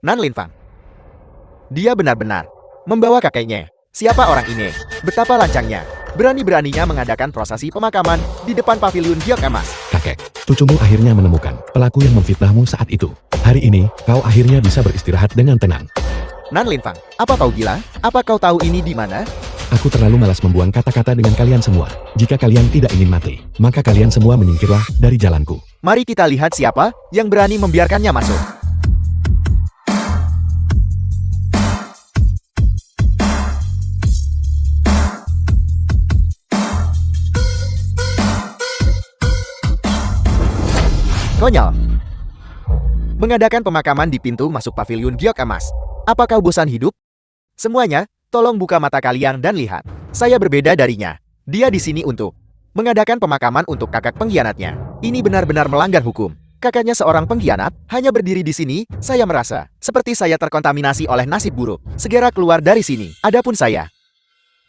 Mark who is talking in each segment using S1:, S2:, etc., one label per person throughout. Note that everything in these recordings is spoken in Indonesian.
S1: Nan Linfang. Dia benar-benar membawa kakeknya. Siapa orang ini? Betapa lancangnya. Berani-beraninya mengadakan prosesi pemakaman di depan paviliun giok emas.
S2: Kakek, cucumu akhirnya menemukan pelaku yang memfitnahmu saat itu. Hari ini, kau akhirnya bisa beristirahat dengan tenang.
S1: Nan Linfang, apa kau gila? Apa kau tahu ini di mana?
S2: Aku terlalu malas membuang kata-kata dengan kalian semua. Jika kalian tidak ingin mati, maka kalian semua menyingkirlah dari jalanku.
S1: Mari kita lihat siapa yang berani membiarkannya masuk. Konyol. Mengadakan pemakaman di pintu masuk paviliun giok emas. Apa kau bosan hidup? Semuanya, tolong buka mata kalian dan lihat. Saya berbeda darinya. Dia di sini untuk mengadakan pemakaman untuk kakak pengkhianatnya. Ini benar-benar melanggar hukum. Kakaknya seorang pengkhianat, hanya berdiri di sini, saya merasa seperti saya terkontaminasi oleh nasib buruk. Segera keluar dari sini. Adapun saya,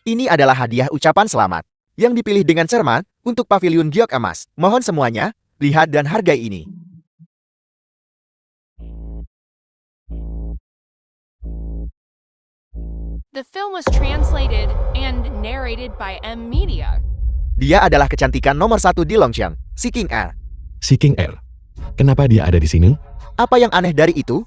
S1: ini adalah hadiah ucapan selamat yang dipilih dengan cermat untuk paviliun giok emas. Mohon semuanya, lihat dan hargai ini.
S3: The film was translated and narrated by M Media.
S1: Dia adalah kecantikan nomor 1 di Longqiang, Seeking Air.
S2: Seeking Air. Kenapa dia ada di sini?
S1: Apa yang aneh dari itu?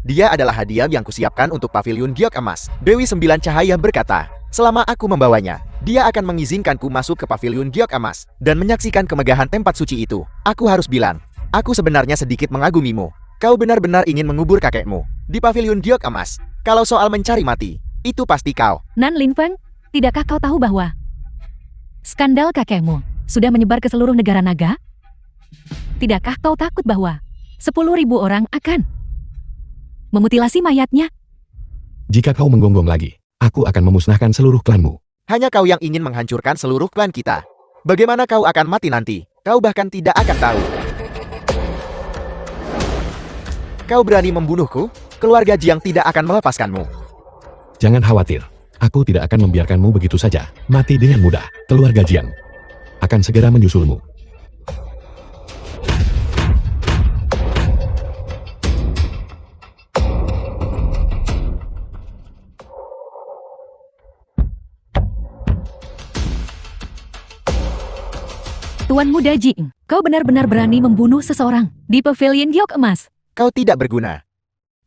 S1: Dia adalah hadiah yang kusiapkan untuk paviliun giok emas. Dewi Sembilan Cahaya berkata, selama aku membawanya, dia akan mengizinkanku masuk ke paviliun giok emas dan menyaksikan kemegahan tempat suci itu. Aku harus bilang, aku sebenarnya sedikit mengagumimu. Kau benar-benar ingin mengubur kakekmu di paviliun giok emas. Kalau soal mencari mati, itu pasti kau.
S4: Nan Linfeng, tidakkah kau tahu bahwa skandal kakekmu sudah menyebar ke seluruh negara naga? Tidakkah kau takut bahwa 10.000 orang akan memutilasi mayatnya?
S2: Jika kau menggonggong lagi, aku akan memusnahkan seluruh klanmu.
S1: Hanya kau yang ingin menghancurkan seluruh klan kita. Bagaimana kau akan mati nanti? Kau bahkan tidak akan tahu. Kau berani membunuhku? Keluarga Jiang tidak akan melepaskanmu.
S2: Jangan khawatir, aku tidak akan membiarkanmu begitu saja mati dengan mudah. Keluarga Jiang akan segera menyusulmu.
S4: Tuan Muda Jing, kau benar-benar berani membunuh seseorang di pavilion giok emas.
S1: Kau tidak berguna.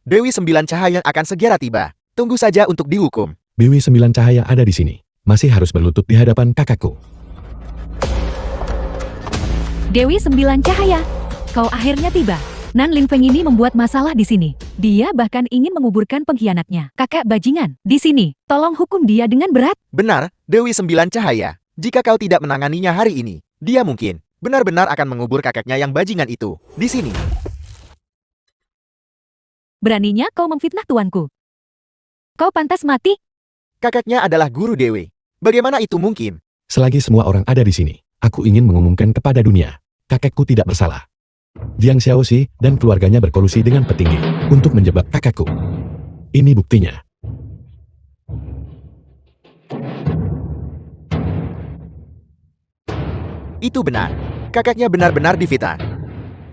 S1: Dewi Sembilan Cahaya akan segera tiba. Tunggu saja untuk dihukum.
S2: Dewi Sembilan Cahaya ada di sini. Masih harus berlutut di hadapan kakakku.
S4: Dewi Sembilan Cahaya, kau akhirnya tiba. Nan Linfeng ini membuat masalah di sini. Dia bahkan ingin menguburkan pengkhianatnya. Kakak bajingan, di sini. Tolong hukum dia dengan berat.
S1: Benar, Dewi Sembilan Cahaya. Jika kau tidak menanganinya hari ini, dia mungkin benar-benar akan mengubur kakeknya yang bajingan itu di sini.
S4: Beraninya kau memfitnah tuanku. Kau pantas mati.
S1: Kakeknya adalah guru Dewi. Bagaimana itu mungkin?
S2: Selagi semua orang ada di sini, aku ingin mengumumkan kepada dunia, kakekku tidak bersalah. Jiang Xiaoxi dan keluarganya berkolusi dengan petinggi untuk menjebak kakekku. Ini buktinya.
S1: Itu benar. Kakeknya benar-benar difitnah.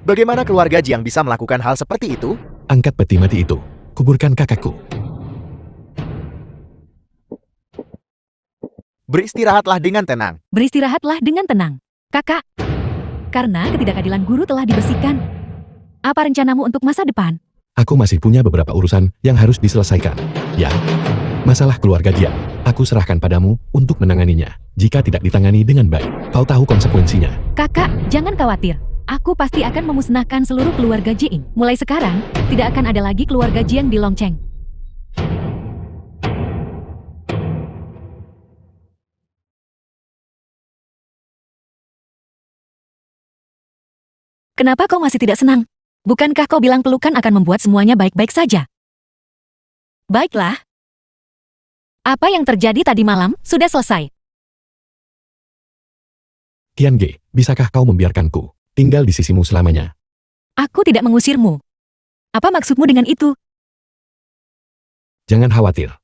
S1: Bagaimana keluarga Jiang bisa melakukan hal seperti itu?
S2: Angkat peti mati itu, kuburkan kakekku.
S1: Beristirahatlah dengan tenang.
S4: Beristirahatlah dengan tenang. Kakak, karena ketidakadilan guru telah dibersihkan. Apa rencanamu untuk masa depan?
S2: Aku masih punya beberapa urusan yang harus diselesaikan. Ya, masalah keluarga dia, aku serahkan padamu untuk menanganinya. Jika tidak ditangani dengan baik, kau tahu konsekuensinya.
S4: Kakak, jangan khawatir. Aku pasti akan memusnahkan seluruh keluarga Jiang. Mulai sekarang, tidak akan ada lagi keluarga Jiang di Longqiang. Kenapa kau masih tidak senang? Bukankah kau bilang pelukan akan membuat semuanya baik-baik saja? Baiklah. Apa yang terjadi tadi malam sudah selesai.
S2: Qian Ge, bisakah kau membiarkanku tinggal di sisimu selamanya?
S4: Aku tidak mengusirmu. Apa maksudmu dengan itu?
S2: Jangan khawatir.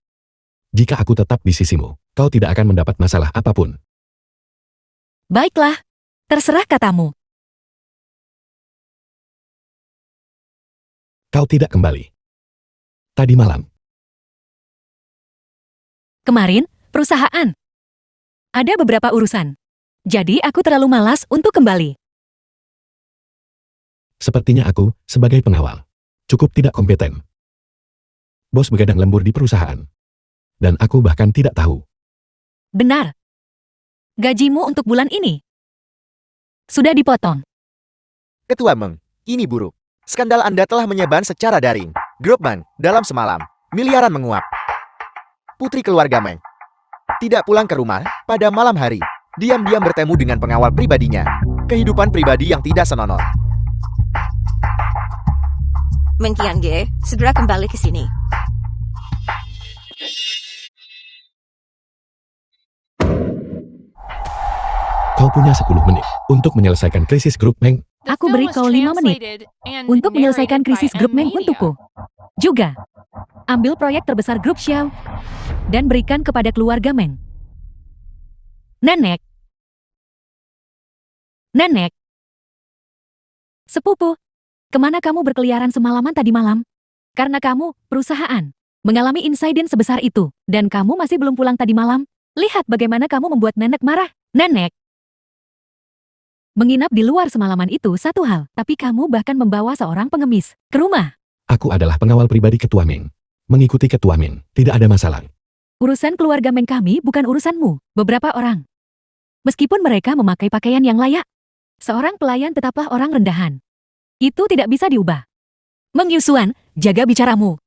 S2: Jika aku tetap di sisimu, kau tidak akan mendapat masalah apapun.
S4: Baiklah, terserah katamu.
S2: Kau tidak kembali. Tadi malam,
S4: Kemarin, perusahaan. Ada beberapa urusan. Jadi aku terlalu malas untuk kembali.
S2: sepertinya aku, sebagai pengawal, cukup tidak kompeten. Bos begadang lembur di perusahaan. Dan aku bahkan tidak tahu.
S4: Benar. Gajimu untuk bulan ini sudah dipotong.
S1: Ketua Meng, ini buruk. Skandal Anda telah menyebar secara daring. Grup Meng, dalam semalam, miliaran menguap. Putri keluarga Meng tidak pulang ke rumah pada malam hari. Diam-diam bertemu dengan pengawal pribadinya. Kehidupan pribadi yang tidak senonoh.
S5: Meng Qiange, segera kembali ke sini.
S2: Kau punya 10 menit untuk menyelesaikan krisis grup Meng.
S3: The
S4: Aku
S3: film
S4: beri
S3: was
S4: kau 5 menit
S3: translated and
S4: untuk menyelesaikan
S3: narrated by
S4: krisis grup Meng
S3: M-Media.
S4: untukku. Juga, ambil proyek terbesar grup Xiao dan berikan kepada keluarga Meng. Nenek. Nenek. Sepupu, kemana kamu berkeliaran semalaman tadi malam? Karena kamu, perusahaan, mengalami insiden sebesar itu, dan kamu masih belum pulang tadi malam. Lihat bagaimana kamu membuat nenek marah. Nenek. Menginap di luar semalaman itu satu hal, tapi kamu bahkan membawa seorang pengemis ke rumah.
S2: Aku adalah pengawal pribadi Ketua Meng. Mengikuti Ketua Meng, tidak ada masalah.
S4: Urusan keluarga Meng kami bukan urusanmu. Beberapa orang, meskipun mereka memakai pakaian yang layak, seorang pelayan tetaplah orang rendahan. Itu tidak bisa diubah. Meng Yusuan, jaga bicaramu.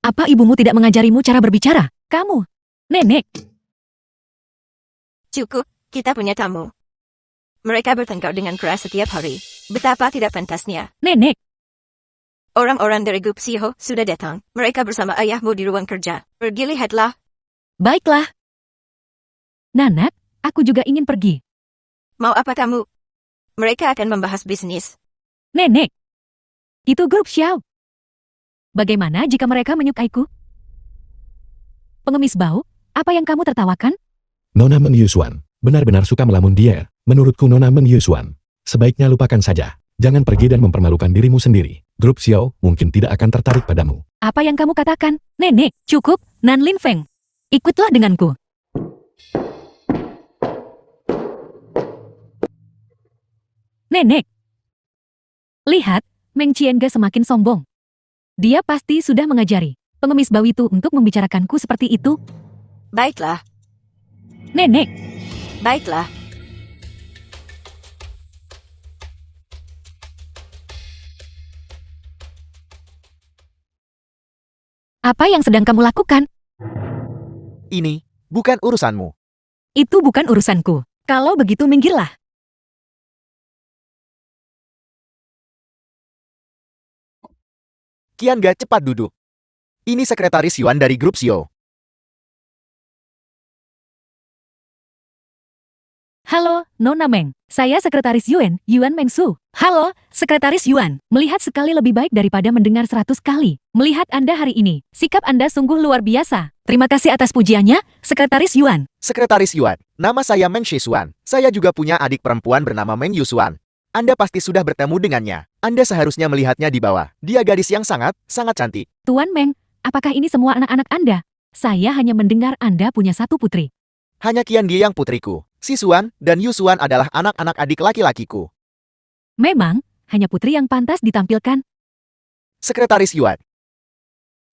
S4: Apa ibumu tidak mengajarimu cara berbicara? Kamu, nenek.
S5: Cukup, kita punya tamu. Mereka bertengkar dengan keras setiap hari. Betapa tidak pantasnya.
S4: Nenek.
S5: Orang-orang dari grup Xiao sudah datang. Mereka bersama ayahmu di ruang kerja. Pergi lihatlah.
S4: Baiklah. Nanak, aku juga ingin pergi.
S5: Mau apa kamu? Mereka akan membahas bisnis.
S4: Nenek. Itu grup Xiao. Bagaimana jika mereka menyukaiku? Pengemis bau, apa yang kamu tertawakan?
S2: Nona Meng Yusuan benar-benar suka melamun dia. Menurutku Nona Meng Yusuan, sebaiknya lupakan saja. Jangan pergi dan mempermalukan dirimu sendiri. Grup Xiao mungkin tidak akan tertarik padamu.
S4: Apa yang kamu katakan? Nenek, cukup, Nan Lin Feng. Ikutlah denganku. Nenek. Lihat, Meng Qiange semakin sombong. Dia pasti sudah mengajari pengemis bau itu untuk membicarakanku seperti itu.
S5: Baiklah,
S4: Nenek,
S5: baiklah.
S4: apa yang sedang kamu lakukan?
S1: Ini bukan urusanmu.
S4: Itu bukan urusanku. Kalau begitu minggirlah.
S1: Qianga, cepat duduk. Ini sekretaris Yuan dari grup Xiao.
S4: Halo, Nona Meng. Saya Sekretaris Yuan, Yuan Mengsu. Halo, Sekretaris Yuan. Melihat sekali lebih baik daripada mendengar 100 kali. Melihat Anda hari ini, sikap Anda sungguh luar biasa. Terima kasih atas pujiannya, Sekretaris Yuan.
S1: Sekretaris Yuan, nama saya Meng Shisuan. Saya juga punya adik perempuan bernama Meng Yusuan. Anda pasti sudah bertemu dengannya. Anda seharusnya melihatnya di bawah. Dia gadis yang sangat cantik.
S4: Tuan Meng, apakah ini semua anak-anak Anda? Saya hanya mendengar Anda punya satu putri.
S1: Hanya Qiange yang putriku. Sisuan dan Yusuan adalah anak-anak adik laki-lakiku.
S4: Memang, hanya putri yang pantas ditampilkan.
S1: Sekretaris Yuan,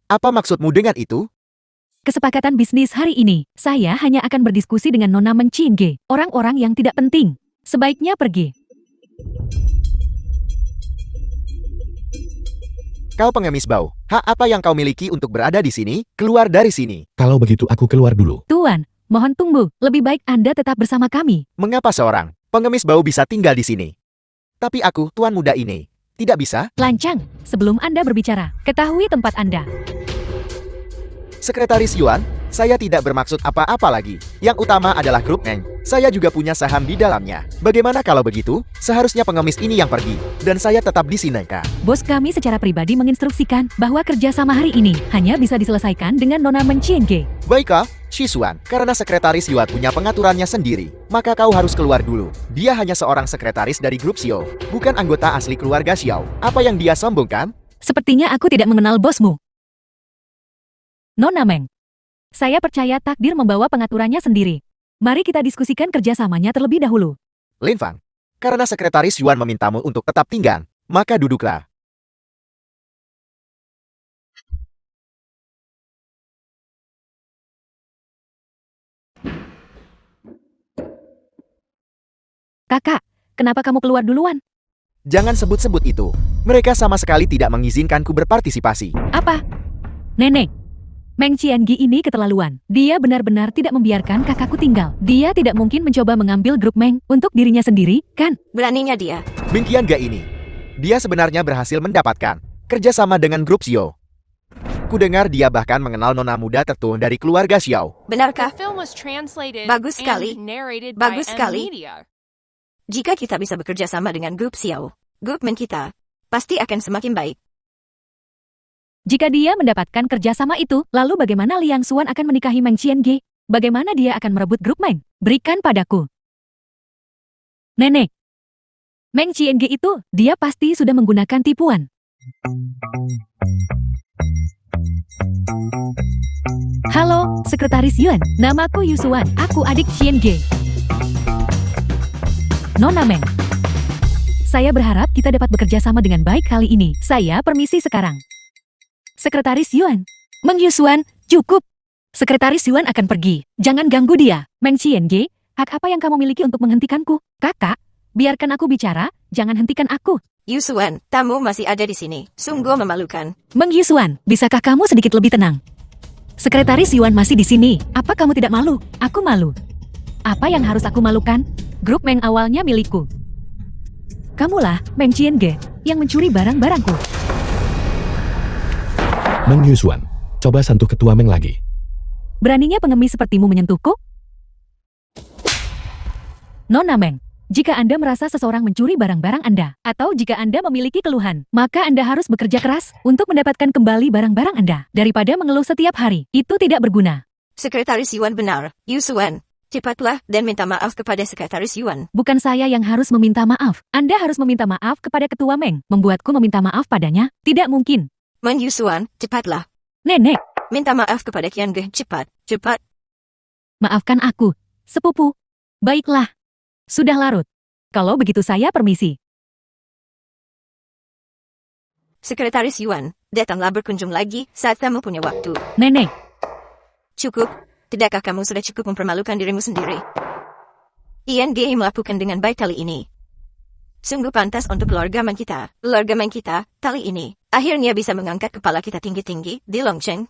S1: apa maksudmu dengan itu?
S4: Kesepakatan bisnis hari ini, saya hanya akan berdiskusi dengan Nona Meng Qiange. Orang-orang yang tidak penting. Sebaiknya pergi.
S1: Kau pengemis bau. Hak apa yang kau miliki untuk berada di sini? Keluar dari sini.
S2: Kalau begitu aku keluar dulu.
S4: Tuan, mohon tunggu. Lebih baik Anda tetap bersama kami.
S1: Mengapa seorang pengemis bau bisa tinggal di sini? Tapi aku, tuan muda ini, tidak bisa.
S4: Lancang, sebelum Anda berbicara, ketahui tempat Anda.
S1: Sekretaris Yuan, saya tidak bermaksud apa-apa lagi. Yang utama adalah grup Meng. Saya juga punya saham di dalamnya. Bagaimana kalau begitu? Seharusnya pengemis ini yang pergi. Dan saya tetap di sini, Kak.
S4: Bos kami secara pribadi menginstruksikan bahwa kerjasama hari ini hanya bisa diselesaikan dengan Nona Meng Qiange.
S1: Baiklah, Shisuan, karena sekretaris Yuan punya pengaturannya sendiri, maka kau harus keluar dulu. Dia hanya seorang sekretaris dari grup Xiao, bukan anggota asli keluarga Xiao. Apa yang dia sombongkan?
S4: Sepertinya aku tidak mengenal bosmu. Nona Meng. Saya percaya takdir membawa pengaturannya sendiri. Mari kita diskusikan kerjasamanya terlebih dahulu.
S1: Lin Fang, karena Sekretaris Yuan memintamu untuk tetap tinggal, maka duduklah.
S4: Kakak, kenapa kamu keluar duluan?
S1: Jangan sebut-sebut itu. Mereka sama sekali tidak mengizinkanku berpartisipasi.
S4: Apa? Nenek. Meng Qiangi ini keterlaluan. Dia benar-benar tidak membiarkan kakakku tinggal. Dia tidak mungkin mencoba mengambil grup Meng untuk dirinya sendiri, kan?
S5: Beraninya dia.
S1: Meng Qiangi ini, dia sebenarnya berhasil mendapatkan kerjasama dengan grup Xiao. Kudengar dia bahkan mengenal nona muda tertua dari keluarga Xiao.
S3: The
S5: Benarkah?
S3: film was translated
S5: Bagus sekali.
S3: and narrated
S5: Bagus
S3: by M
S5: sekali.
S3: Media.
S5: Jika kita bisa bekerja sama dengan grup Xiao, grup men kita, pasti akan semakin baik.
S4: Jika dia mendapatkan kerjasama itu, lalu bagaimana Liang Xuan akan menikahi Meng Qiangi? Bagaimana dia akan merebut grup Meng? Berikan padaku. Nenek. Meng Qiangi itu, dia pasti sudah menggunakan tipuan. Halo, Sekretaris Yuan. Namaku Yusuan. Aku adik Qiangi. Nona Meng. Saya berharap kita dapat bekerja sama dengan baik kali ini. Saya permisi sekarang. Sekretaris Yuan. Meng Yusuan, cukup. Sekretaris Yuan akan pergi. Jangan ganggu dia. Meng Qiangi, hak apa yang kamu miliki untuk menghentikanku? Kakak, biarkan aku bicara, jangan hentikan aku.
S5: Yusuan, tamu masih ada di sini. Sungguh memalukan.
S4: Meng Yusuan, bisakah kamu sedikit lebih tenang? Sekretaris Yuan masih di sini. Apa kamu tidak malu? Aku malu. Apa yang harus aku malukan? Grup Meng awalnya milikku. Kamulah, Meng Qiangi, yang mencuri barang-barangku.
S2: Meng Yusuan, coba sentuh ketua Meng lagi.
S4: Beraninya pengemis sepertimu menyentuhku? Nona Meng, jika Anda merasa seseorang mencuri barang-barang Anda, atau jika Anda memiliki keluhan, maka Anda harus bekerja keras untuk mendapatkan kembali barang-barang Anda, daripada mengeluh setiap hari. Itu tidak berguna.
S5: Sekretaris Yuan benar. Yusuan, cepatlah dan minta maaf kepada Sekretaris Yuan.
S4: Bukan saya yang harus meminta maaf. Anda harus meminta maaf kepada ketua Meng. Membuatku meminta maaf padanya? Tidak mungkin.
S5: Men Yusuan, cepatlah.
S4: Nenek,
S5: Minta maaf kepada Qiangi. Cepat, cepat.
S4: maafkan aku, sepupu. Baiklah. Sudah larut. Kalau begitu saya permisi.
S5: Sekretaris Yuan, datanglah berkunjung lagi saat kamu punya waktu.
S4: Nenek,
S5: Cukup. Tidakkah kamu sudah cukup mempermalukan dirimu sendiri? Qiangi melakukan dengan baik kali ini. Sungguh pantas untuk keluarga Meng kita. Keluarga Meng kita, kali ini, akhirnya bisa mengangkat kepala kita tinggi-tinggi di Longcheng.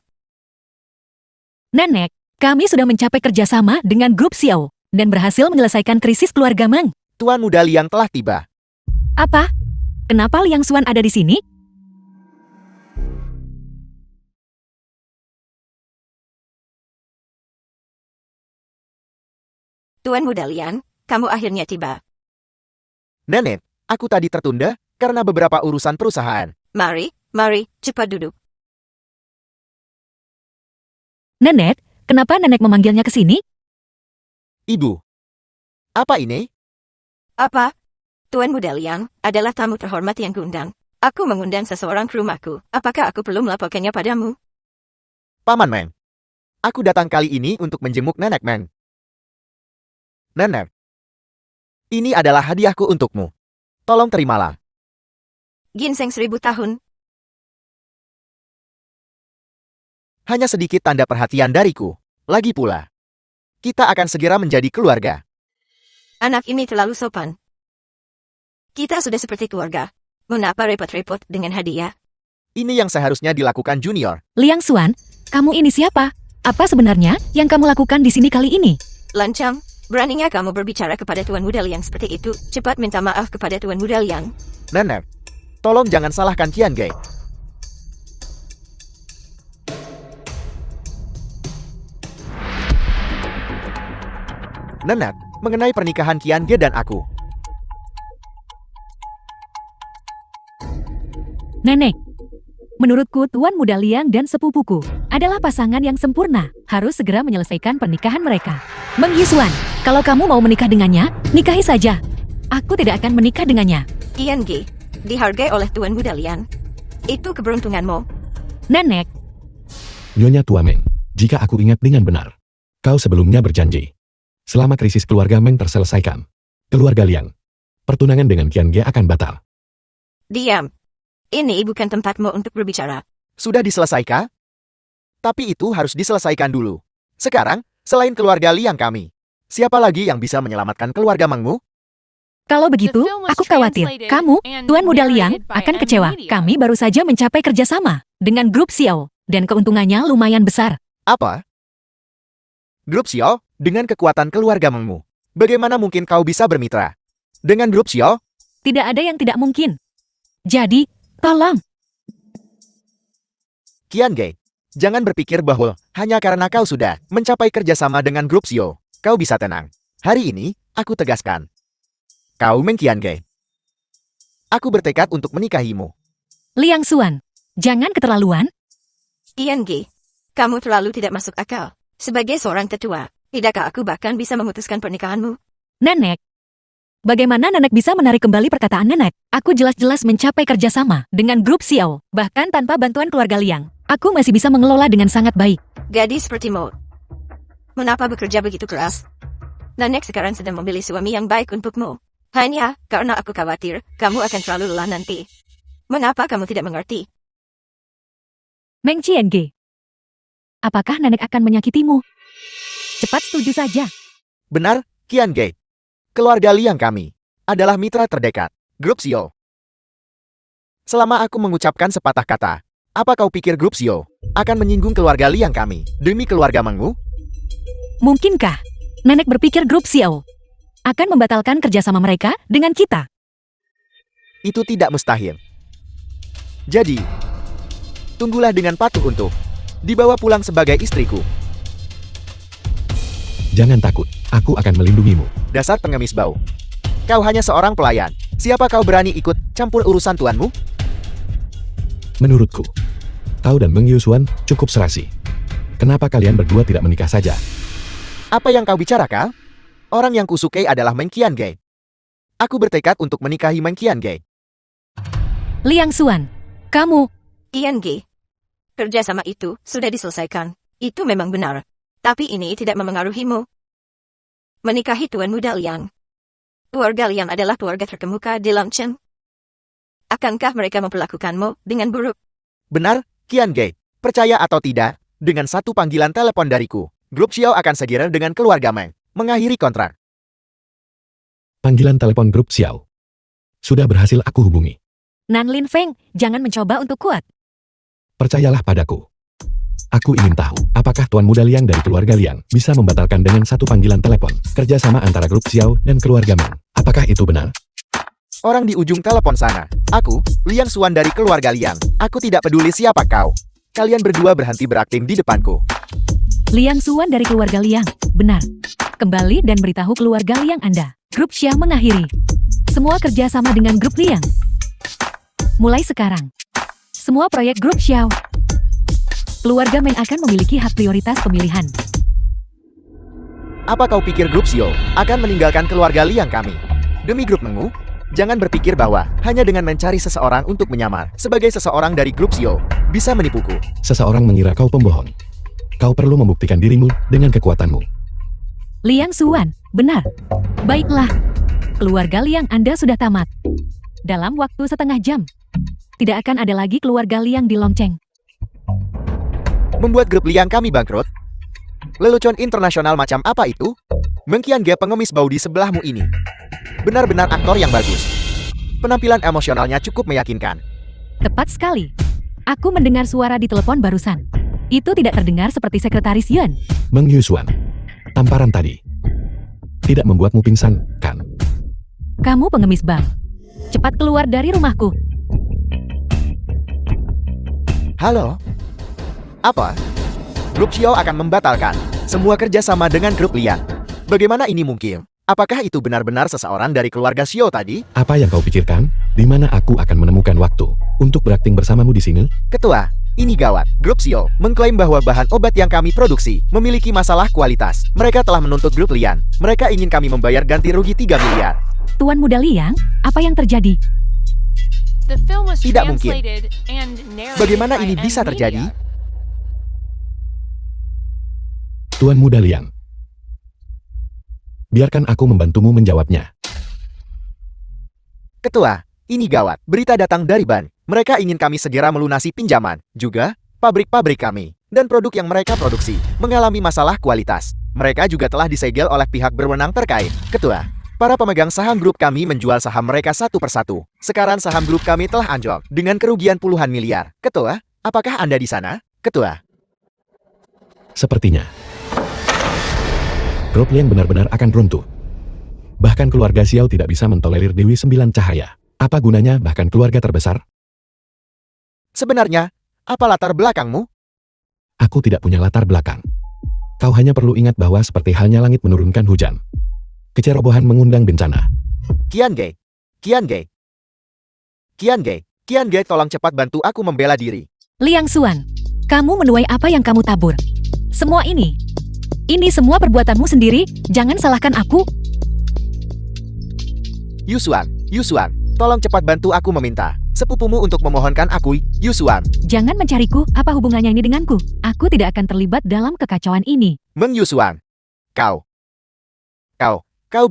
S4: Nenek, kami sudah mencapai kerjasama dengan grup Xiao dan berhasil menyelesaikan krisis keluarga Meng.
S1: Tuan muda Liang telah tiba.
S4: Apa? Kenapa Liang Xuan ada di sini?
S5: Tuan muda Liang, kamu akhirnya tiba.
S1: Nenek, aku tadi tertunda karena beberapa urusan perusahaan.
S5: Mari, mari, cepat duduk.
S4: Nenek, kenapa nenek memanggilnya ke sini?
S1: Ibu. Apa ini?
S5: Apa? Tuan muda Liang adalah tamu terhormat yang kuundang. Aku mengundang seseorang ke rumahku. Apakah aku perlu melaporkannya padamu?
S1: Paman Meng. Aku datang kali ini untuk menjenguk Nenek Meng. Nenek. Ini adalah hadiahku untukmu. Tolong terimalah.
S5: Ginseng 1000 tahun.
S1: Hanya sedikit tanda perhatian dariku. Lagi pula, kita akan segera menjadi keluarga.
S5: Anak ini terlalu sopan. Kita sudah seperti keluarga. Mengapa repot-repot dengan hadiah?
S1: Ini yang seharusnya dilakukan junior.
S4: Liang Xuan, kamu ini siapa? Apa sebenarnya yang kamu lakukan di sini kali ini?
S5: Lancang, beraninya kamu berbicara kepada Tuan Muda Liang seperti itu. Cepat minta maaf kepada Tuan Muda Liang.
S1: Nenek, tolong jangan salahkan Qiangi. Nenek, mengenai pernikahan Qiangi dan aku.
S4: Nenek, menurutku Tuan Muda Liang dan sepupuku adalah pasangan yang sempurna. Harus segera menyelesaikan pernikahan mereka. Meng Yusuan, kalau kamu mau menikah dengannya, nikahi saja. Aku tidak akan menikah dengannya.
S5: Qiangi, dihargai oleh Tuan Muda Liang. Itu keberuntunganmu.
S4: Nenek,
S2: Nyonya Tua Meng, jika aku ingat dengan benar, kau sebelumnya berjanji. Selama krisis keluarga Meng terselesaikan, keluarga Liang, pertunangan dengan Qian Ge akan batal.
S5: Diam. Ini bukan tempatmu untuk berbicara.
S1: Sudah diselesaikan? Tapi itu harus diselesaikan dulu. Sekarang, selain keluarga Liang kami, siapa lagi yang bisa menyelamatkan keluarga Mengmu?
S4: Kalau begitu, aku khawatir kamu, Tuan Muda Liang, akan kecewa. Kami baru saja mencapai kerjasama dengan grup Xiao, dan keuntungannya lumayan besar.
S1: Apa? Grup Xiao, dengan kekuatan keluarga Mengmu, bagaimana mungkin kau bisa bermitra dengan grup Xiao?
S4: Tidak ada yang tidak mungkin. Jadi, tolong.
S1: Qian Ge, jangan berpikir bahwa hanya karena kau sudah mencapai kerjasama dengan grup Xiao, kau bisa tenang. Hari ini, aku tegaskan. Kau Meng Qian Ge. Aku bertekad untuk menikahimu.
S4: Liang Xuan, jangan keterlaluan.
S5: Ian G. Kamu terlalu tidak masuk akal. Sebagai seorang tetua, tidakkah aku bahkan bisa memutuskan pernikahanmu?
S4: Nenek. Bagaimana Nenek bisa menarik kembali perkataan Nenek? Aku jelas-jelas mencapai kerjasama dengan grup Xiao, bahkan tanpa bantuan keluarga Liang. Aku masih bisa mengelola dengan sangat baik.
S5: Gadis sepertimu. Mengapa bekerja begitu keras? Nenek sekarang sedang memilih suami yang baik untukmu. Hanya karena aku khawatir kamu akan terlalu lelah nanti. Mengapa kamu tidak mengerti?
S4: Meng Qian Ge. Apakah Nenek akan menyakitimu? Cepat setuju saja.
S1: Benar, Qian Ge. Keluarga Liang kami adalah mitra terdekat, grup Xiao. Selama aku mengucapkan sepatah kata, apa kau pikir grup Xiao akan menyinggung keluarga Liang kami demi keluarga Mengmu?
S4: Mungkinkah Nenek berpikir grup Xiao akan membatalkan kerjasama mereka dengan kita?
S1: Itu tidak mustahil. Jadi, tunggulah dengan patuh untuk dibawa pulang sebagai istriku.
S2: Jangan takut, aku akan melindungimu.
S1: Dasar pengemis bau. Kau hanya seorang pelayan. Siapa kau berani ikut campur urusan tuanmu?
S2: Menurutku, kau dan Meng Yusuan cukup serasi. Kenapa kalian berdua tidak menikah saja?
S1: Apa yang kau bicarakan? Orang yang kusukai adalah Meng Qian Ge. Aku bertekad untuk menikahi Meng Qian Ge.
S4: Liang Xuan, kamu.
S5: Ian G. Kerjasama itu sudah diselesaikan. Itu memang benar. Tapi ini tidak memengaruhimu. Menikahi Tuan Muda Liang. Keluarga Liang adalah keluarga terkemuka di Longchen. Akankah mereka memperlakukanmu dengan buruk?
S1: Benar, Qian Ge. Percaya atau tidak, dengan satu panggilan telepon dariku, grup Xiao akan segera dengan keluarga Meng mengakhiri kontrak.
S2: Panggilan telepon grup Xiao. Sudah berhasil aku hubungi.
S4: Nan Lin Feng, jangan mencoba untuk kuat.
S2: Percayalah padaku. Aku ingin tahu, apakah Tuan Muda Liang dari keluarga Liang bisa membatalkan dengan satu panggilan telepon kerjasama antara grup Xiao dan keluarga Meng. Apakah itu benar?
S1: Orang di ujung telepon sana. Aku, Liang Xuan dari keluarga Liang. Aku tidak peduli siapa kau. Kalian berdua berhenti berakting di depanku.
S4: Liang Xuan dari keluarga Liang, benar. Kembali dan beritahu keluarga Liang Anda. Grup Xiao mengakhiri semua kerjasama dengan grup Liang. Mulai sekarang, semua proyek grup Xiao, keluarga Meng akan memiliki hak prioritas pemilihan.
S1: Apa kau pikir grup Xiao akan meninggalkan keluarga Liang kami demi grup Mengmu? Jangan berpikir bahwa hanya dengan mencari seseorang untuk menyamar sebagai seseorang dari grup Xiao bisa menipuku.
S2: Seseorang mengira kau pembohong. Kau perlu membuktikan dirimu dengan kekuatanmu.
S4: Liang Xuan, benar. Baiklah, keluarga Liang Anda sudah tamat. Dalam waktu setengah jam, tidak akan ada lagi keluarga Liang di Longcheng.
S1: Membuat grup Liang kami bangkrut? Lelucon internasional macam apa itu? Meng Qian Ge pengemis bau di sebelahmu ini benar-benar aktor yang bagus. Penampilan emosionalnya cukup meyakinkan.
S4: Tepat sekali. Aku mendengar suara di telepon barusan. Itu tidak terdengar seperti sekretaris Yuan.
S2: Meng Yusuan, tamparan tadi tidak membuatmu pingsan, kan?
S4: Kamu pengemis bang. Cepat keluar dari rumahku.
S1: Halo? Apa? Grup Xiao akan membatalkan semua kerjasama dengan grup Liang. Bagaimana ini mungkin? Apakah itu benar-benar seseorang dari keluarga Xiao tadi?
S2: Apa yang kau pikirkan? Di mana aku akan menemukan waktu untuk berakting bersamamu di sini?
S1: Ketua, ini gawat. Grup Xiao mengklaim bahwa bahan obat yang kami produksi memiliki masalah kualitas. Mereka telah menuntut grup Liang. Mereka ingin kami membayar ganti rugi 3 miliar.
S4: Tuan Muda Liang, apa yang terjadi?
S3: The film was
S1: Tidak mungkin.
S3: translated and narrated
S1: Bagaimana
S3: by
S1: ini bisa
S3: N
S1: terjadi?
S3: Media.
S2: Tuan Muda Liang. Biarkan aku membantumu menjawabnya.
S1: Ketua, ini gawat. Berita datang dari Ban. Mereka ingin kami segera melunasi pinjaman. Juga, pabrik-pabrik kami dan produk yang mereka produksi mengalami masalah kualitas. Mereka juga telah disegel oleh pihak berwenang terkait. Ketua, para pemegang saham grup kami menjual saham mereka satu persatu. Sekarang saham grup kami telah anjlok dengan kerugian puluhan miliar. Ketua, apakah Anda di sana? Ketua.
S2: Sepertinya grup Liang benar-benar akan runtuh. Bahkan keluarga Xiao tidak bisa mentolerir Dewi Sembilan Cahaya. Apa gunanya bahkan keluarga terbesar?
S1: Sebenarnya, apa latar belakangmu?
S2: Aku tidak punya latar belakang. Kau hanya perlu ingat bahwa seperti halnya langit menurunkan hujan, kecerobohan mengundang bencana.
S1: Qiange, Qiange, Qiange, Qiange, tolong cepat bantu aku membela diri.
S4: Liang Xuan, kamu menuai apa yang kamu tabur? Semua ini semua perbuatanmu sendiri, jangan salahkan aku.
S1: Yusuan, tolong cepat bantu aku meminta sepupumu untuk memohonkan aku, Yusuan.
S4: Jangan mencariku, apa hubungannya ini denganku? Aku tidak akan terlibat dalam kekacauan ini.
S1: Meng Yusuan, kau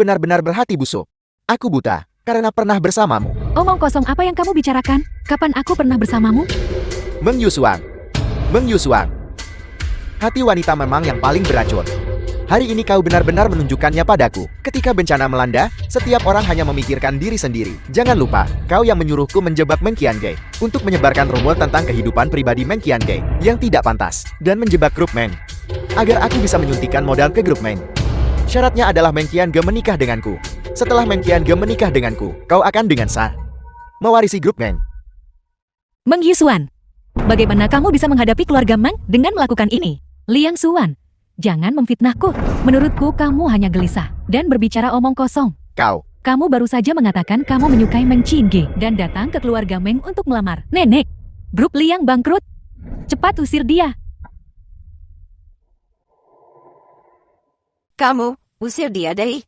S1: benar-benar berhati busuk. Aku buta karena pernah bersamamu.
S4: Omong kosong apa yang kamu bicarakan? Kapan aku pernah bersamamu?
S1: Meng Yusuan, hati wanita memang yang paling beracun. Hari ini kau benar-benar menunjukkannya padaku. Ketika bencana melanda, setiap orang hanya memikirkan diri sendiri. Jangan lupa, kau yang menyuruhku menjebak Meng Qiange untuk menyebarkan rumor tentang kehidupan pribadi Meng Qiange yang tidak pantas dan menjebak grup Meng agar aku bisa menyuntikkan modal ke grup Meng. Syaratnya adalah Meng Qiange menikah denganku. Setelah Meng Qiange menikah denganku, kau akan dengan sah mewarisi grup Meng.
S4: Meng Yusuan, bagaimana kamu bisa menghadapi keluarga Meng dengan melakukan ini? Liang Xuan, jangan memfitnahku. Menurutku kamu hanya gelisah dan berbicara omong kosong. Kamu baru saja mengatakan kamu menyukai Meng Qiange dan datang ke keluarga Meng untuk melamar. Nenek, grup Liang bangkrut. Cepat usir dia.
S5: Kamu, usir dia dari.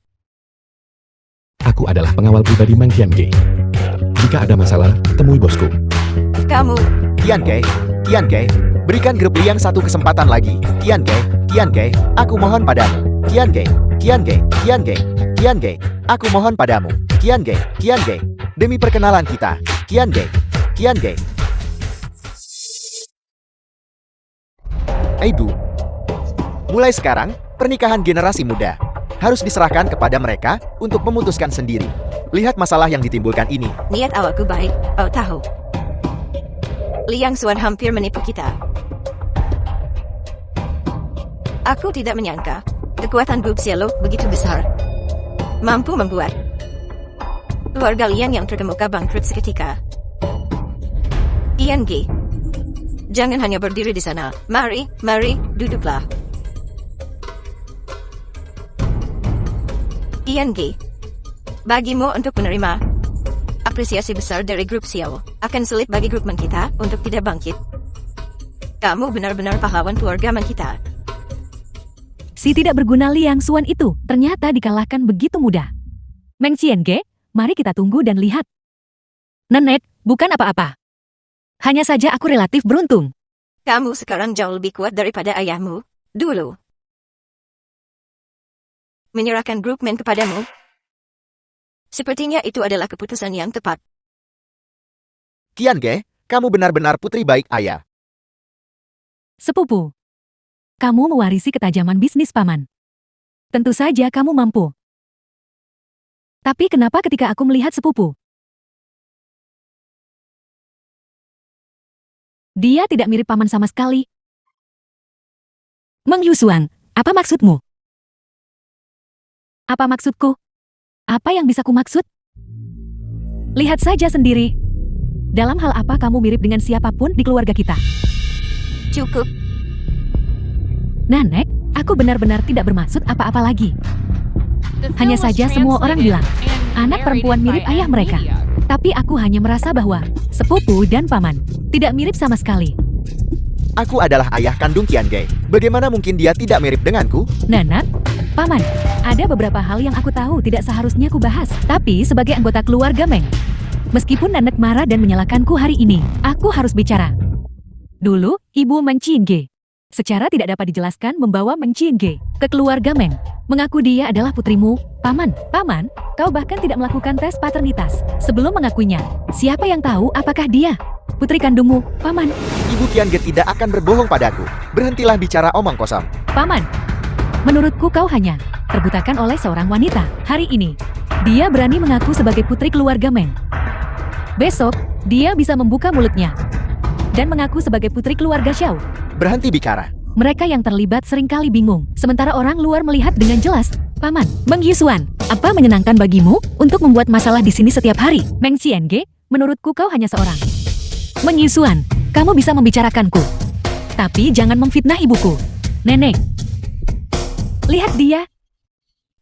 S2: Aku adalah pengawal pribadi Meng Qiange. Jika ada masalah, temui bosku.
S5: Kamu,
S1: Qiange, berikan grup Liang satu kesempatan lagi. Qiange, aku mohon padamu. Qiange, aku mohon padamu. Qiange, demi perkenalan kita. Qiange. Ibu, mulai sekarang, pernikahan generasi muda harus diserahkan kepada mereka untuk memutuskan sendiri. Lihat masalah yang ditimbulkan ini.
S5: niat awalku baik, tahu. Liang Xuan hampir menipu kita. Aku tidak menyangka kekuatan grup Xiao begitu besar, mampu membuat keluarga Liang yang terkemuka bangkrut seketika. Qiange, jangan hanya berdiri di sana. Mari, duduklah. Qiange, bagimu untuk menerima apresiasi besar dari grup Xiao, akan sulit bagi grup Meng kita untuk tidak bangkit. Kamu benar-benar pahlawan keluarga Meng kita.
S4: Si tidak berguna Liang Xuan itu ternyata dikalahkan begitu mudah. Meng Qiange, mari kita tunggu dan lihat. Nenek, bukan apa-apa. Hanya saja aku relatif beruntung.
S5: Kamu sekarang jauh lebih kuat daripada ayahmu dulu. Menyerahkan grup Meng kepadamu, sepertinya itu adalah keputusan yang tepat.
S1: Qiange, kamu benar-benar putri baik ayah.
S4: Sepupu, kamu mewarisi ketajaman bisnis paman. Tentu saja kamu mampu. Tapi kenapa ketika aku melihat sepupu, dia tidak mirip paman sama sekali? Meng Yusuan, apa maksudmu? Apa maksudku? Apa yang bisa kumaksud? Lihat saja sendiri. Dalam hal apa kamu mirip dengan siapapun di keluarga kita?
S5: Cukup.
S4: Nenek, aku benar-benar tidak bermaksud apa-apa lagi.
S3: The film
S4: Hanya
S3: was
S4: saja semua orang
S3: translated
S4: bilang,
S3: and
S4: anak perempuan
S3: narrated
S4: mirip
S3: by
S4: ayah
S3: M.
S4: mereka.
S3: Media.
S4: Tapi aku hanya merasa bahwa sepupu dan paman tidak mirip sama sekali.
S1: Aku adalah ayah kandung Qiange. Bagaimana mungkin dia tidak mirip denganku?
S4: Nenek, paman, ada beberapa hal yang aku tahu tidak seharusnya ku bahas. Tapi sebagai anggota keluarga Meng, meskipun Nenek marah dan menyalahkanku hari ini, aku harus bicara. Dulu, Ibu Meng Qiange secara tidak dapat dijelaskan membawa Meng Qiange ke keluarga Meng. Mengaku dia adalah putrimu, Paman. Paman, kau bahkan tidak melakukan tes paternitas sebelum mengakuinya. Siapa yang tahu apakah dia putri kandungmu, Paman?
S1: Ibu Qiange tidak akan berbohong padaku. Berhentilah bicara omong kosong.
S4: Paman, menurutku kau hanya terbutakan oleh seorang wanita. Hari ini, dia berani mengaku sebagai putri keluarga Meng. Besok, dia bisa membuka mulutnya dan mengaku sebagai putri keluarga Xiao.
S1: Berhenti bicara.
S4: Mereka yang terlibat seringkali bingung, sementara orang luar melihat dengan jelas. Paman, Meng Yisuan, apa menyenangkan bagimu untuk membuat masalah di sini setiap hari? Meng Qiange, menurutku kau hanya seorang. Meng Yisuan, kamu bisa membicarakanku. Tapi jangan memfitnah ibuku. Nenek. Lihat dia.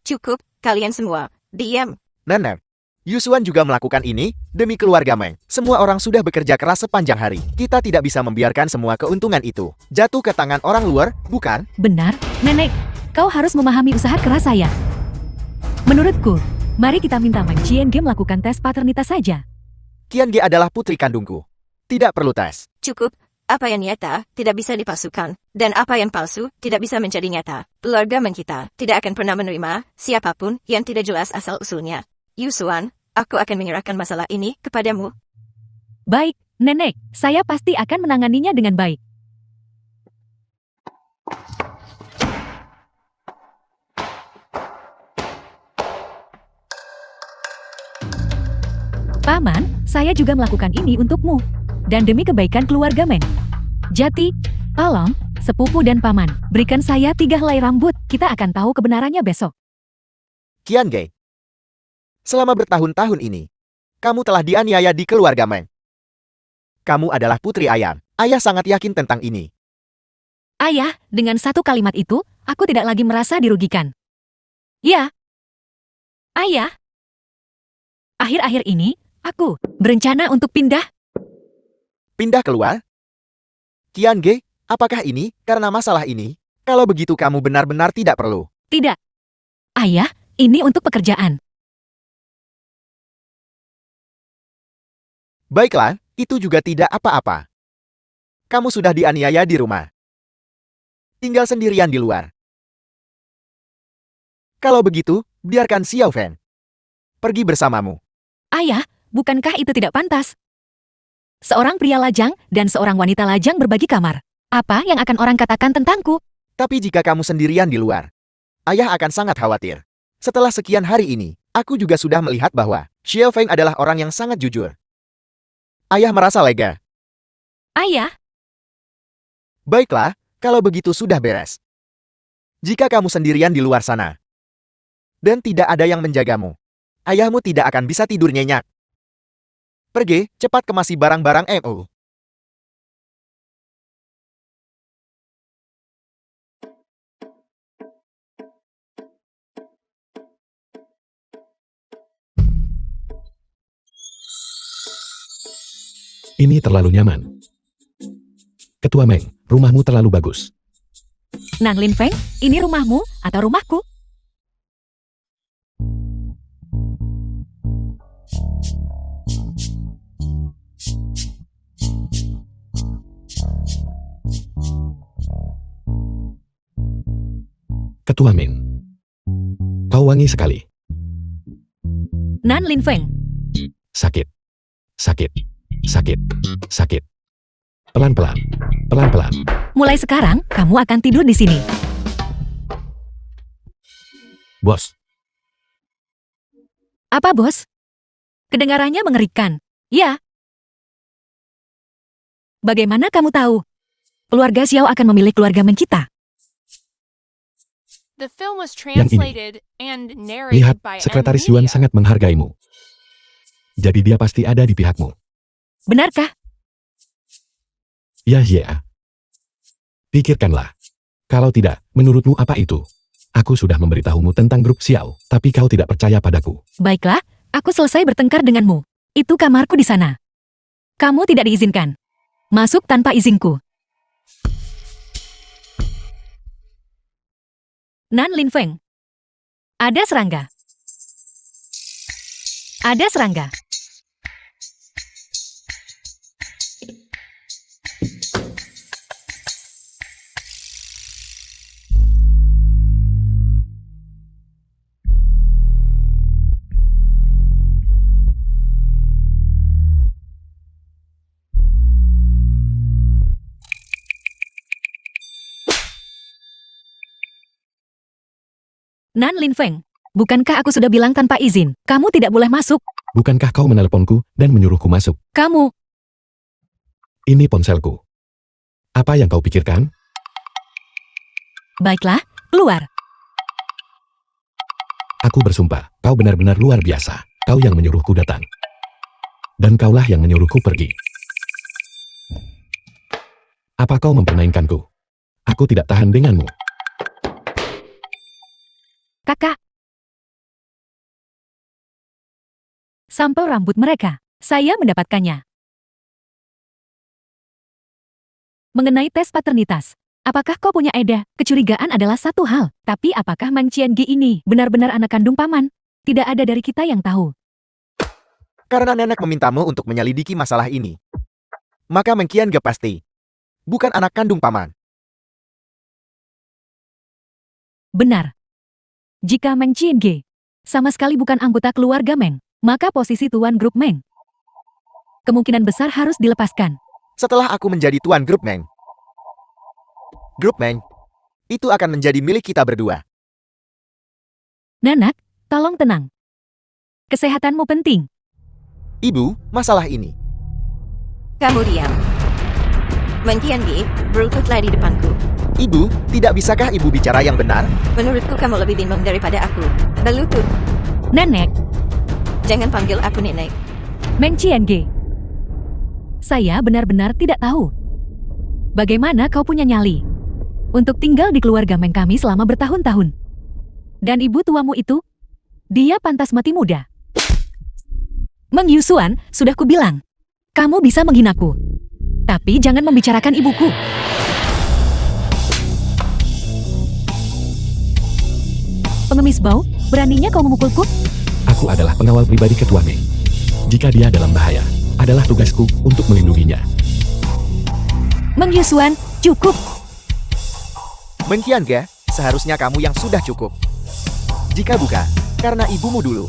S5: Cukup, kalian semua. Diam.
S1: Nenek. Yusuan juga melakukan ini demi keluarga Meng. Semua orang sudah bekerja keras sepanjang hari. Kita tidak bisa membiarkan semua keuntungan itu jatuh ke tangan orang luar, bukan?
S4: Benar, Nenek. Kau harus memahami usaha keras saya. Menurutku, mari kita minta Meng Qiange melakukan tes paternitas saja.
S1: Qiange adalah putri kandungku. Tidak perlu tes.
S5: Cukup. Apa yang nyata tidak bisa dipalsukan, dan apa yang palsu tidak bisa menjadi nyata. Keluarga Meng kita tidak akan pernah menerima siapapun yang tidak jelas asal-usulnya. Yusuan, aku akan menyerahkan masalah ini kepadamu.
S4: Baik, Nenek. Saya pasti akan menanganinya dengan baik. Paman, saya juga melakukan ini untukmu. Dan demi kebaikan keluarga Meng. Jati, tolong, sepupu dan paman, berikan saya 3 helai rambut. Kita akan tahu kebenarannya besok.
S1: Qiange. Selama bertahun-tahun ini, kamu telah dianiaya di keluarga Meng. Kamu adalah putri ayah. Ayah sangat yakin tentang ini.
S4: Ayah, dengan satu kalimat itu, aku tidak lagi merasa dirugikan. Ya. Ayah. Akhir-akhir ini, aku berencana untuk pindah.
S1: Pindah keluar? Qiange, apakah ini karena masalah ini? Kalau begitu kamu benar-benar tidak perlu.
S4: Tidak. Ayah, ini untuk pekerjaan.
S1: Baiklah, itu juga tidak apa-apa. Kamu sudah dianiaya di rumah. Tinggal sendirian di luar. Kalau begitu, biarkan Xiao Feng pergi bersamamu.
S4: Ayah, bukankah itu tidak pantas? Seorang pria lajang dan seorang wanita lajang berbagi kamar. Apa yang akan orang katakan tentangku?
S1: Tapi jika kamu sendirian di luar, ayah akan sangat khawatir. Setelah sekian hari ini, aku juga sudah melihat bahwa Xiao Feng adalah orang yang sangat jujur. Ayah merasa lega.
S4: Ayah,
S1: Baiklah, kalau begitu sudah beres. Jika kamu sendirian di luar sana, dan tidak ada yang menjagamu, ayahmu tidak akan bisa tidur nyenyak. Pergi, cepat kemasi barang-barang MU.
S2: Ini terlalu nyaman. Ketua Meng, rumahmu terlalu bagus.
S4: Nan Lin Feng, ini rumahmu atau rumahku?
S2: Ketua Meng, kau wangi sekali.
S4: Nan Lin Feng,
S2: Sakit. Sakit. Sakit. Sakit. Pelan-pelan. Pelan-pelan.
S4: mulai sekarang kamu akan tidur di sini.
S2: Bos,
S4: Apa, Bos? Kedengarannya mengerikan. Ya. Bagaimana kamu tahu? Keluarga Xiao akan memilih keluarga Meng kita.
S3: The film was
S2: Yang ini.
S3: translated and narrated
S2: lihat,
S3: by
S2: Sekretaris
S3: M
S2: Yuan
S3: Media.
S2: sangat menghargaimu. Jadi dia pasti ada di pihakmu.
S4: Benarkah?
S2: Ya. Pikirkanlah. Kalau tidak, menurutmu apa itu? Aku sudah memberitahumu tentang grup Xiao, tapi kau tidak percaya padaku.
S4: Baiklah, aku selesai bertengkar denganmu. Itu kamarku di sana. Kamu tidak diizinkan. Masuk tanpa izinku. Nan Lin Feng. Ada serangga. Ada serangga. Nan Lin Feng, bukankah aku sudah bilang tanpa izin? Kamu tidak boleh masuk.
S2: Bukankah kau meneleponku dan menyuruhku masuk?
S4: Kamu,
S2: Ini ponselku. Apa yang kau pikirkan?
S4: baiklah, keluar.
S2: Aku bersumpah, kau benar-benar luar biasa. Kau yang menyuruhku datang. Dan kaulah yang menyuruhku pergi. Apa kau mempermainkanku? Aku tidak tahan denganmu.
S4: Kakak. Sampel rambut mereka. Saya mendapatkannya. Mengenai tes paternitas. Apakah kau punya ide? Kecurigaan adalah satu hal. Tapi apakah Mang Qiange ini benar-benar anak kandung paman? Tidak ada dari kita yang tahu.
S1: Karena nenek memintamu untuk menyelidiki masalah ini. Maka Meng Qiange pasti bukan anak kandung paman.
S4: Benar. Jika Meng Qiange sama sekali bukan anggota keluarga Meng, maka posisi tuan grup Meng kemungkinan besar harus dilepaskan.
S1: Setelah aku menjadi tuan grup Meng, itu akan menjadi milik kita berdua.
S4: Nanak, tolong tenang. Kesehatanmu penting.
S1: Ibu, masalah ini.
S5: Kamu diam. Meng Qiange, berlututlah di depanku.
S1: Ibu, tidak bisakah ibu bicara yang benar?
S5: Menurutku kamu lebih bingung daripada aku. Berlutut.
S4: Nenek,
S5: Jangan panggil aku nenek.
S4: Meng Qiange. Saya benar-benar tidak tahu. Bagaimana kau punya nyali untuk tinggal di keluarga Meng kami selama bertahun-tahun. Dan ibu tuamu itu, dia pantas mati muda. Meng Yusuan, sudah kubilang, kamu bisa menghinaku. Tapi jangan membicarakan ibuku. Pengemis bau, beraninya kau memukulku?
S2: Aku adalah pengawal pribadi ketua Meng. Jika dia dalam bahaya, adalah tugasku untuk melindunginya.
S4: Meng Yusuan, cukup.
S1: Meng Qiange, seharusnya kamu yang sudah cukup. Jika bukan, karena ibumu dulu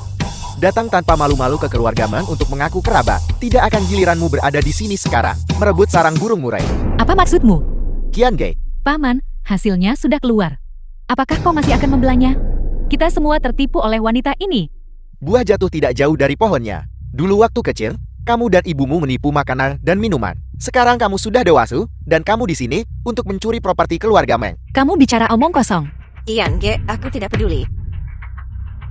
S1: datang tanpa malu-malu ke keluarga Meng untuk mengaku kerabat, tidak akan giliranmu berada di sini sekarang, merebut sarang burung murai.
S4: Apa maksudmu?
S1: Qiange,
S4: Paman, hasilnya sudah keluar. Apakah kau masih akan membelanya? Kita semua tertipu oleh wanita ini.
S1: buah jatuh tidak jauh dari pohonnya. Dulu waktu kecil, kamu dan ibumu menipu makanan dan minuman. Sekarang kamu sudah dewasa, dan kamu di sini untuk mencuri properti keluarga Meng.
S4: Kamu bicara omong kosong.
S5: Qiange, aku tidak peduli.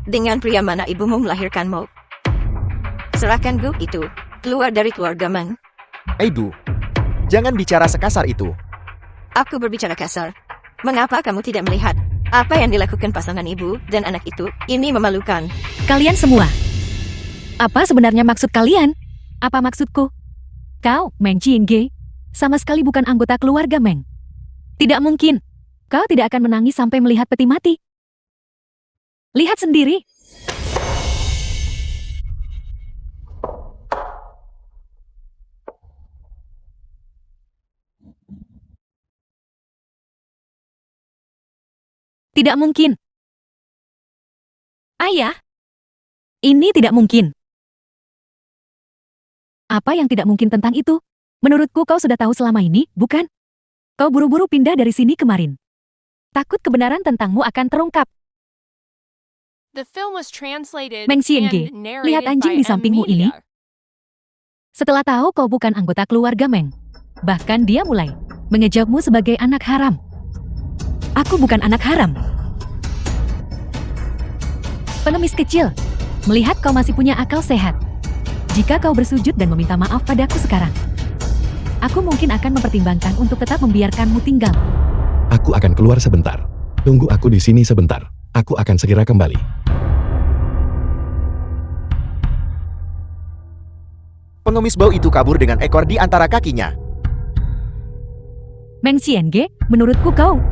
S5: Dengan pria mana ibumu melahirkanmu. Serahkan Gu itu. Keluar dari keluarga Meng.
S1: Ibu, jangan bicara sekasar itu.
S5: Aku berbicara kasar. Mengapa kamu tidak melihat apa yang dilakukan pasangan ibu dan anak itu? Ini memalukan.
S4: Kalian semua. Apa sebenarnya maksud kalian? Apa maksudku? Kau, Meng Qiange, sama sekali bukan anggota keluarga Meng. Tidak mungkin. Kau tidak akan menangis sampai melihat peti mati. Lihat sendiri. Tidak mungkin. Ayah, ini tidak mungkin. Apa yang tidak mungkin tentang itu? Menurutku kau sudah tahu selama ini, bukan? Kau buru-buru pindah dari sini kemarin. Takut kebenaran tentangmu akan terungkap.
S3: The film was translated
S4: Meng Qiange,
S3: and
S4: lihat
S3: narrated
S4: anjing
S3: by
S4: di sampingmu
S3: M.
S4: ini.
S3: Media.
S4: Setelah tahu kau bukan anggota keluarga Meng, bahkan dia mulai mengejakmu sebagai anak haram. Aku bukan anak haram. Pengemis kecil, melihat kau masih punya akal sehat. Jika kau bersujud dan meminta maaf padaku sekarang, aku mungkin akan mempertimbangkan untuk tetap membiarkanmu tinggal.
S2: Aku akan keluar sebentar. Tunggu aku di sini sebentar. Aku akan segera kembali.
S1: Pengemis bau itu kabur dengan ekor di antara kakinya.
S4: Meng Qiange, menurutku kau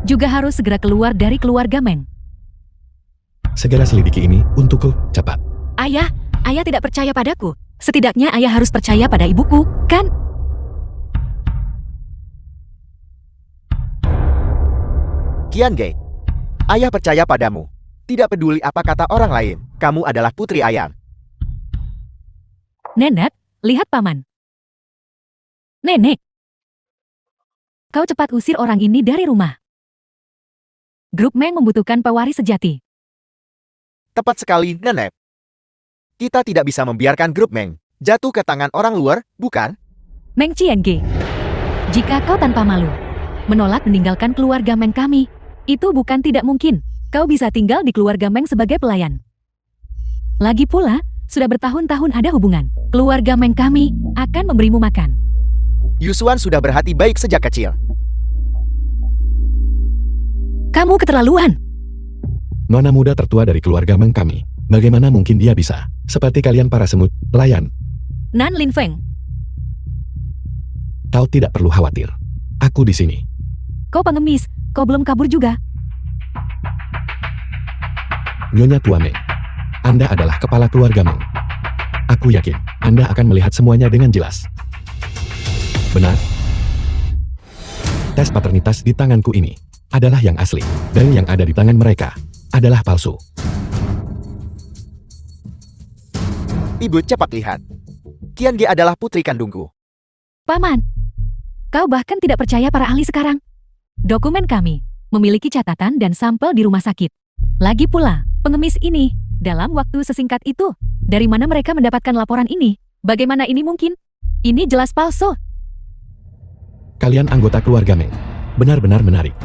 S4: juga harus segera keluar dari keluarga Meng.
S2: Segera selidiki ini untukku, cepat.
S4: Ayah tidak percaya padaku. Setidaknya ayah harus percaya pada ibuku, kan?
S1: Qiange, ayah percaya padamu. Tidak peduli apa kata orang lain, kamu adalah putri ayah.
S4: Nenek, lihat paman. Nenek, kau cepat usir orang ini dari rumah. Grup Meng membutuhkan pewaris sejati.
S1: Tepat sekali, Nenek. Kita tidak bisa membiarkan grup Meng jatuh ke tangan orang luar, bukan?
S4: Meng Qiange, jika kau tanpa malu menolak meninggalkan keluarga Meng kami, itu bukan tidak mungkin. Kau bisa tinggal di keluarga Meng sebagai pelayan. Lagi pula, sudah bertahun-tahun ada hubungan. Keluarga Meng kami akan memberimu makan.
S1: Yusuan sudah berhati baik sejak kecil.
S4: Kamu keterlaluan.
S2: Nona muda tertua dari keluarga Meng kami. Bagaimana mungkin dia bisa? Seperti kalian para semut, pelayan.
S4: Nan Lin Feng,
S2: Kau tidak perlu khawatir. Aku di sini.
S4: kau pengemis, kau belum kabur juga.
S2: Nyonya Tua Meng, Anda adalah kepala keluarga Meng. Aku yakin Anda akan melihat semuanya dengan jelas. Benar? Tes paternitas di tanganku ini adalah yang asli, dan yang ada di tangan mereka adalah palsu.
S1: Ibu cepat lihat. Qiange adalah putri kandungku.
S4: Paman, kau bahkan tidak percaya para ahli sekarang. Dokumen kami memiliki catatan dan sampel di rumah sakit. Lagi pula, pengemis ini, dalam waktu sesingkat itu, dari mana mereka mendapatkan laporan ini? Bagaimana ini mungkin? Ini jelas palsu.
S2: Kalian anggota keluarga Meng benar-benar menarik.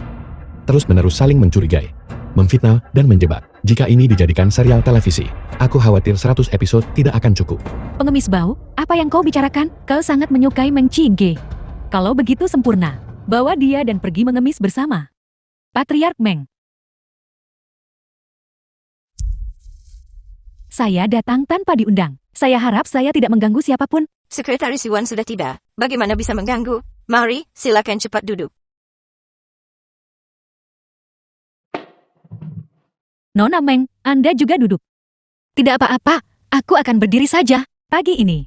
S2: Terus-menerus saling mencurigai, memfitnah, dan menjebak. Jika ini dijadikan serial televisi, aku khawatir 100 episode tidak akan cukup.
S4: Pengemis bau, apa yang kau bicarakan? Kau sangat menyukai Meng Qiange. Kalau begitu sempurna, bawa dia dan pergi mengemis bersama Patriark Meng. Saya datang tanpa diundang. Saya harap saya tidak mengganggu siapapun.
S5: Sekretaris Yuan sudah tiba. Bagaimana bisa mengganggu? Mari, silakan cepat duduk.
S4: Nona Meng, Anda juga duduk. Tidak apa-apa, aku akan berdiri saja. Pagi ini,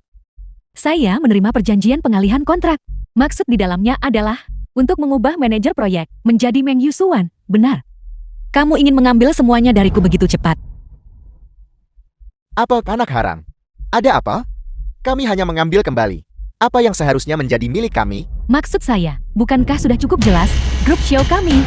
S4: saya menerima perjanjian pengalihan kontrak. Maksud di dalamnya adalah untuk mengubah manajer proyek menjadi Meng Yusuan. Benar. Kamu ingin mengambil semuanya dariku begitu cepat.
S1: Apa anak haram? Ada apa? Kami hanya mengambil kembali apa yang seharusnya menjadi milik kami.
S4: Maksud saya, bukankah sudah cukup jelas grup show kami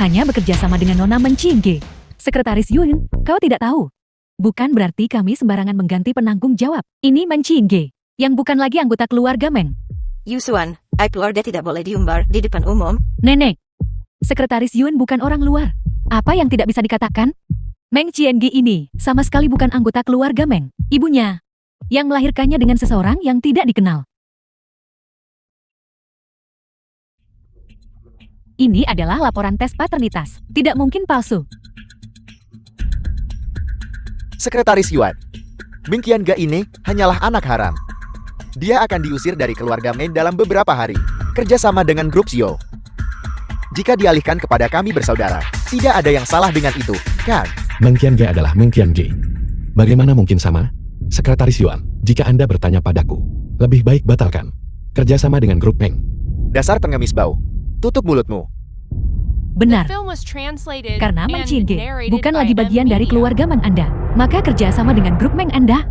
S4: hanya bekerja sama dengan Nona Meng Qiange? Sekretaris Yun, kau tidak tahu. Bukan berarti kami sembarangan mengganti penanggung jawab. Ini Meng Qiange, yang bukan lagi anggota keluarga Meng.
S5: Yusuan, aib keluarga tidak boleh diumbar di depan umum.
S4: Nenek, Sekretaris Yun bukan orang luar. Apa yang tidak bisa dikatakan? Meng Qiange ini sama sekali bukan anggota keluarga Meng. Ibunya, yang melahirkannya dengan seseorang yang tidak dikenal. Ini adalah laporan tes paternitas. Tidak mungkin palsu.
S1: Sekretaris Yuan, Meng Qiange ini hanyalah anak haram. Dia akan diusir dari keluarga Meng dalam beberapa hari, kerjasama dengan grup Xiao. Jika dialihkan kepada kami bersaudara, tidak ada yang salah dengan itu, kan?
S2: Meng Qiange adalah Meng Qiange. Bagaimana mungkin sama? Sekretaris Yuan, jika Anda bertanya padaku, lebih baik batalkan kerjasama dengan grup Meng.
S1: Dasar pengemis bau. Tutup mulutmu.
S4: Benar.
S3: The film was translated
S4: Karena Meng
S3: and
S4: Qiange
S3: narrated
S4: bukan
S3: by
S4: lagi bagian dari
S3: M-Media.
S4: keluarga Meng Anda, maka kerjasama dengan grup Meng Anda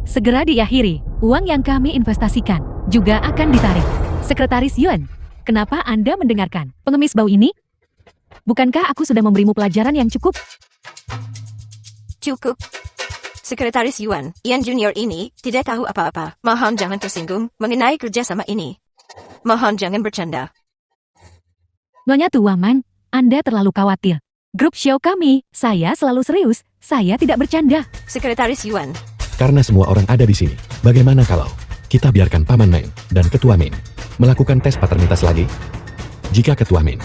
S4: segera diakhiri. Uang yang kami investasikan juga akan ditarik. Sekretaris Yuan, kenapa Anda mendengarkan pengemis bau ini? Bukankah aku sudah memberimu pelajaran yang cukup?
S5: Cukup. Sekretaris Yuan, Ian Junior ini tidak tahu apa-apa. Mohon jangan tersinggung mengenai kerjasama ini. Mohon jangan bercanda.
S4: Nyonya Tua Meng, Anda terlalu khawatir. Grup show kami, saya selalu serius, saya tidak bercanda.
S5: Sekretaris Yuan,
S2: Karena semua orang ada di sini, bagaimana kalau kita biarkan Paman Meng dan Ketua Meng melakukan tes paternitas lagi? Jika Ketua Meng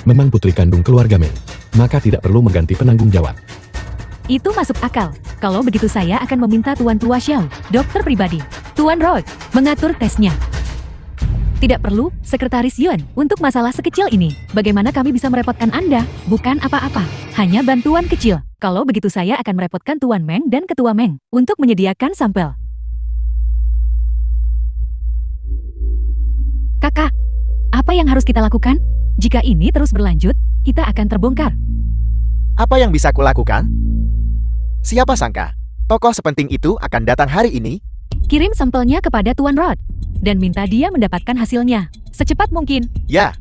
S2: memang putri kandung keluarga Meng, maka tidak perlu mengganti penanggung jawab.
S4: Itu masuk akal. Kalau begitu saya akan meminta Tuan Tua Xiao, dokter pribadi, Tuan Roy, mengatur tesnya. Tidak perlu, Sekretaris Yuan, untuk masalah sekecil ini. Bagaimana kami bisa merepotkan Anda? Bukan apa-apa, hanya bantuan kecil. Kalau begitu saya akan merepotkan Tuan Meng dan Ketua Meng untuk menyediakan sampel. Kakak, apa yang harus kita lakukan? Jika ini terus berlanjut, kita akan terbongkar.
S1: Apa yang bisa kulakukan? Siapa sangka, tokoh sepenting itu akan datang hari ini?
S4: Kirim sampelnya kepada Tuan Rod dan minta dia mendapatkan hasilnya secepat mungkin.
S1: Ya,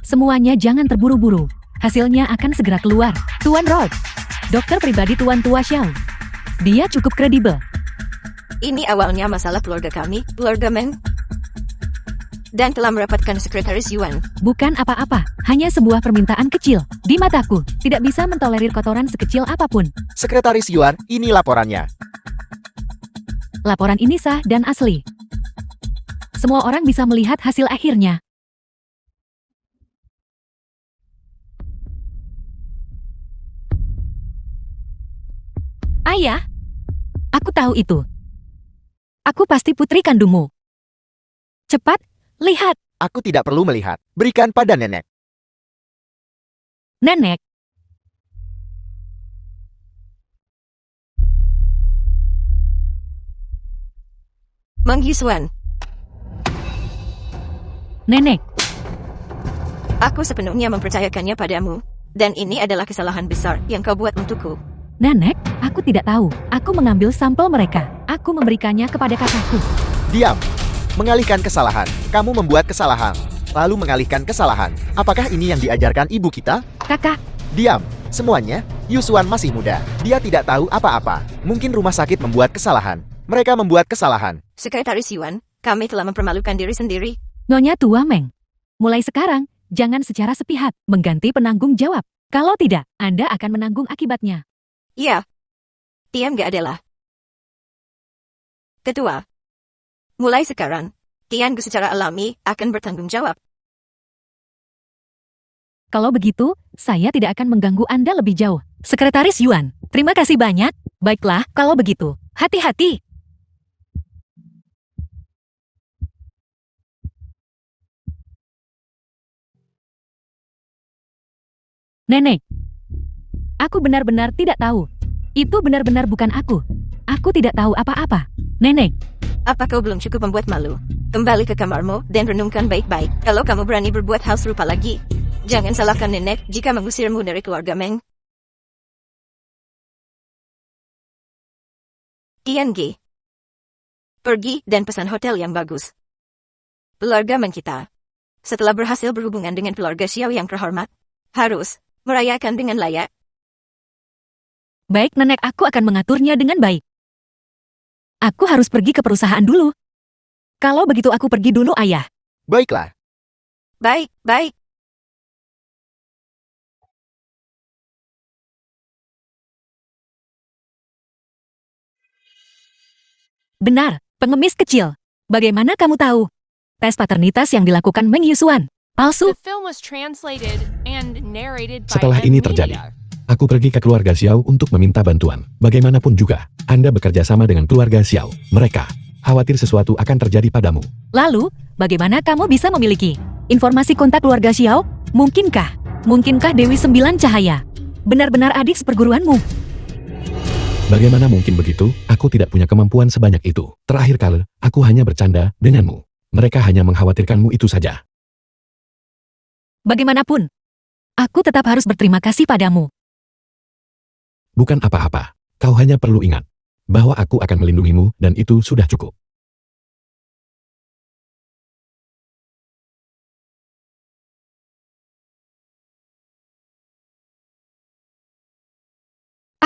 S4: Semuanya jangan terburu-buru. Hasilnya akan segera keluar. Tuan Rod, dokter pribadi Tuan Tua Xiao. Dia cukup kredibel.
S5: Ini awalnya masalah keluarga kami, keluarga Meng. Dan telah merapatkan sekretaris Yuan.
S4: Bukan apa-apa, hanya sebuah permintaan kecil. Di mataku, tidak bisa mentolerir kotoran sekecil apapun.
S1: Sekretaris Yuan, ini laporannya.
S4: Laporan ini sah dan asli. Semua orang bisa melihat hasil akhirnya. Ayah, aku tahu itu. Aku pasti putri kandungmu. Cepat, lihat.
S1: Aku tidak perlu melihat. Berikan pada nenek.
S4: Nenek.
S5: Meng Yisuan,
S4: Nenek,
S5: aku sepenuhnya mempercayakannya padamu. Dan ini adalah kesalahan besar yang kau buat untukku.
S4: Nenek, aku tidak tahu. Aku mengambil sampel mereka. Aku memberikannya kepada kakakku.
S1: Diam. Mengalihkan kesalahan. Kamu membuat kesalahan. Lalu mengalihkan kesalahan. Apakah ini yang diajarkan ibu kita?
S4: Kakak,
S1: Diam. Semuanya, Yusuan masih muda. Dia tidak tahu apa-apa. Mungkin rumah sakit membuat kesalahan. Mereka membuat kesalahan.
S5: Sekretaris Yuan, kami telah mempermalukan diri sendiri.
S4: Nyonya Tua Meng. Mulai sekarang, jangan secara sepihak mengganti penanggung jawab. Kalau tidak, Anda akan menanggung akibatnya.
S5: Iya. Tiam gak adalah ketua. Mulai sekarang, Tiangu secara alami akan bertanggung jawab.
S4: Kalau begitu, saya tidak akan mengganggu Anda lebih jauh. Sekretaris Yuan, terima kasih banyak. Baiklah, kalau begitu, hati-hati. Nenek, aku benar-benar tidak tahu. Itu benar-benar bukan aku. Aku tidak tahu apa-apa. Nenek,
S5: Apa kau belum cukup membuat malu? Kembali ke kamarmu dan renungkan baik-baik. Kalau kamu berani berbuat hal serupa lagi, jangan salahkan nenek jika mengusirmu dari keluarga Meng. Tiange, pergi dan pesan hotel yang bagus. Keluarga Meng kita, setelah berhasil berhubungan dengan keluarga Xiao yang terhormat, harus merayakan dengan layak.
S4: baik nenek, aku akan mengaturnya dengan baik. Aku harus pergi ke perusahaan dulu. Kalau begitu aku pergi dulu, ayah.
S1: Baiklah.
S5: Baik, baik.
S4: Benar, pengemis kecil. Bagaimana kamu tahu? Tes paternitas yang dilakukan Meng Yusuan. Palsu.
S3: The film was translated and narrated by
S2: Setelah
S3: M
S2: ini
S3: Media.
S2: terjadi, aku pergi ke keluarga Xiao untuk meminta bantuan. Bagaimanapun juga, Anda bekerja sama dengan keluarga Xiao. Mereka khawatir sesuatu akan terjadi padamu.
S4: Lalu, bagaimana kamu bisa memiliki informasi kontak keluarga Xiao? Mungkinkah Dewi Sembilan Cahaya benar-benar adik seperguruanmu?
S2: Bagaimana mungkin begitu? Aku tidak punya kemampuan sebanyak itu. Terakhir kali, aku hanya bercanda denganmu. Mereka hanya mengkhawatirkanmu itu saja.
S4: Bagaimanapun, aku tetap harus berterima kasih padamu.
S2: Bukan apa-apa. Kau hanya perlu ingat bahwa aku akan melindungimu dan itu sudah cukup.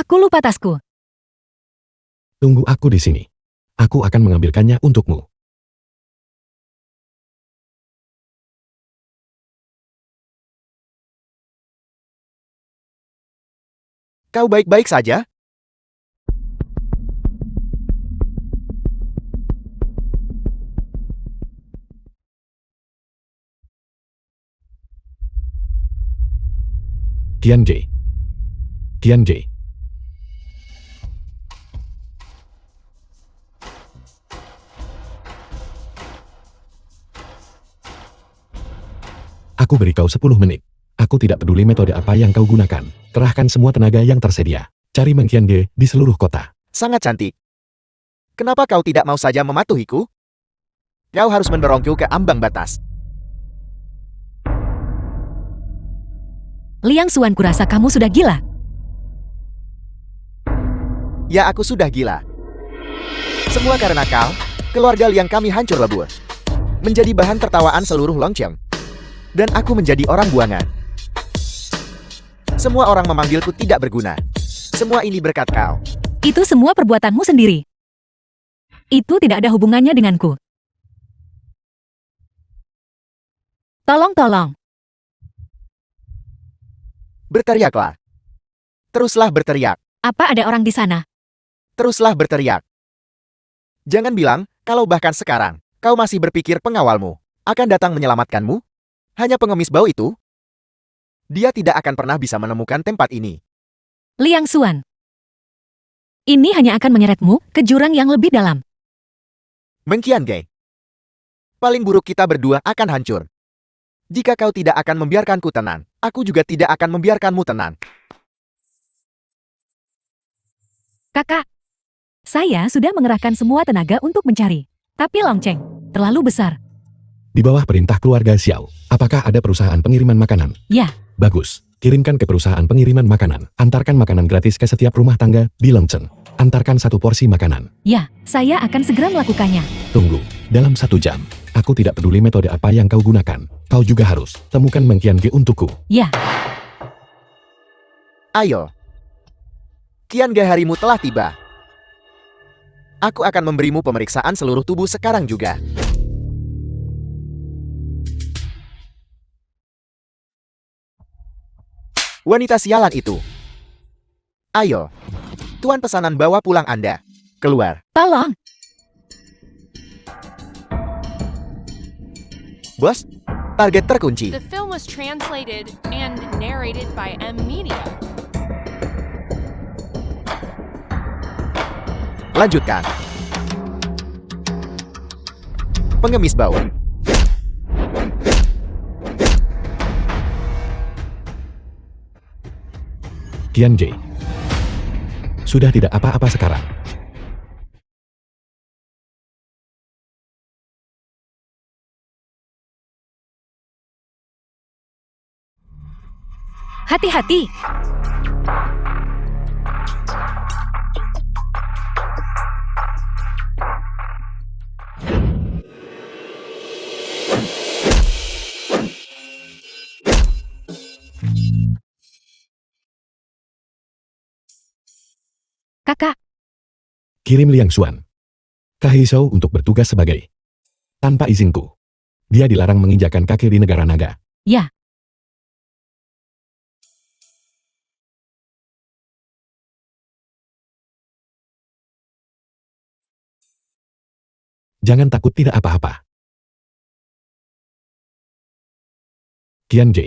S4: Aku lupa tasku.
S2: Tunggu aku di sini. Aku akan mengambilkannya untukmu.
S1: Kau baik-baik saja?
S2: Tianjie. Tianjie. Aku beri kau 10 menit. Aku tidak peduli metode apa yang kau gunakan. Kerahkan semua tenaga yang tersedia. Cari Meng Qiange di seluruh kota.
S1: Sangat cantik. Kenapa kau tidak mau saja mematuhiku? Kau harus mendorongku ke ambang batas.
S4: Liang Xuan, kurasa kamu sudah gila.
S1: Ya, aku sudah gila. Semua karena kau, keluarga Liang kami hancur lebur. Menjadi bahan tertawaan seluruh Longcheng. Dan aku menjadi orang buangan. Semua orang memanggilku tidak berguna. Semua ini berkat kau.
S4: Itu semua perbuatanmu sendiri. Itu tidak ada hubungannya denganku. Tolong.
S1: Berteriaklah. Teruslah berteriak.
S4: Apa ada orang di sana?
S1: Teruslah berteriak. Jangan bilang, kalau bahkan sekarang, kau masih berpikir pengawalmu akan datang menyelamatkanmu? Hanya pengemis bau itu? Dia tidak akan pernah bisa menemukan tempat ini.
S4: Liang Xuan. Ini hanya akan menyeretmu ke jurang yang lebih dalam.
S1: Meng Qiange. Paling buruk kita berdua akan hancur. Jika kau tidak akan membiarkanku tenang, aku juga tidak akan membiarkanmu tenang.
S4: Kakak, saya sudah mengerahkan semua tenaga untuk mencari. Tapi Long Cheng terlalu besar.
S2: Di bawah perintah keluarga Xiao, apakah ada perusahaan pengiriman makanan?
S4: Ya,
S2: Bagus. Kirimkan ke perusahaan pengiriman makanan. Antarkan makanan gratis ke setiap rumah tangga di Lengchen. Antarkan 1 porsi makanan.
S4: ya, saya akan segera melakukannya.
S2: Tunggu. Dalam 1 jam. Aku tidak peduli metode apa yang kau gunakan. Kau juga harus temukan Meng Qiange untukku.
S4: Ya,
S1: Ayo. Qiange harimu telah tiba. Aku akan memberimu pemeriksaan seluruh tubuh sekarang juga. Wanita sialan itu. Ayo. Tuan pesanan bawa pulang Anda. Keluar.
S4: tolong.
S1: Bos, target terkunci.
S3: The film was translated and narrated by M Media.
S1: Lanjutkan. Pengemis bau.
S2: Qiange. Sudah tidak apa-apa sekarang.
S4: Hati-hati. Kakak,
S2: Kirim Liang Xuan. Kahisou untuk bertugas sebagai tanpa izinku. Dia dilarang menginjakan kaki di negara naga.
S4: ya,
S2: Jangan takut tidak apa-apa. Qiange.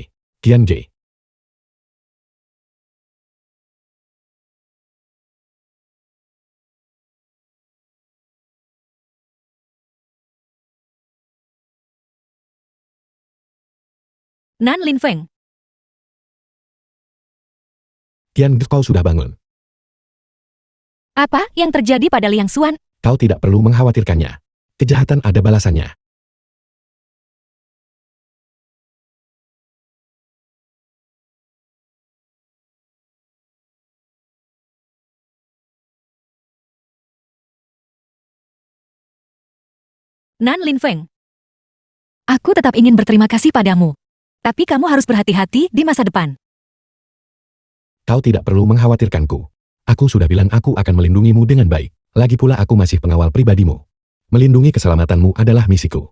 S4: Nan Lin Feng.
S2: Qiange, kau sudah bangun.
S4: Apa yang terjadi pada Liang Xuan?
S2: Kau tidak perlu mengkhawatirkannya. Kejahatan ada balasannya.
S4: Nan Lin Feng. Aku tetap ingin berterima kasih padamu. Tapi kamu harus berhati-hati di masa depan.
S2: Kau tidak perlu mengkhawatirkanku. Aku sudah bilang aku akan melindungimu dengan baik. Lagi pula aku masih pengawal pribadimu. Melindungi keselamatanmu adalah misiku.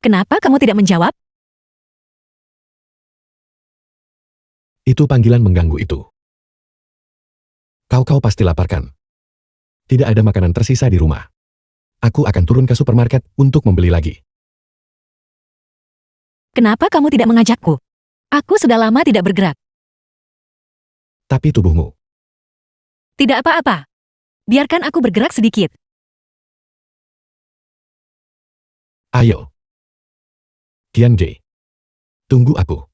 S4: Kenapa kamu tidak menjawab?
S2: Itu panggilan mengganggu itu. Kau pasti lapar kan? Tidak ada makanan tersisa di rumah. Aku akan turun ke supermarket untuk membeli lagi.
S4: Kenapa kamu tidak mengajakku? Aku sudah lama tidak bergerak.
S2: Tapi tubuhmu,
S4: Tidak apa-apa. Biarkan aku bergerak sedikit.
S2: ayo. Qiange. Tunggu aku.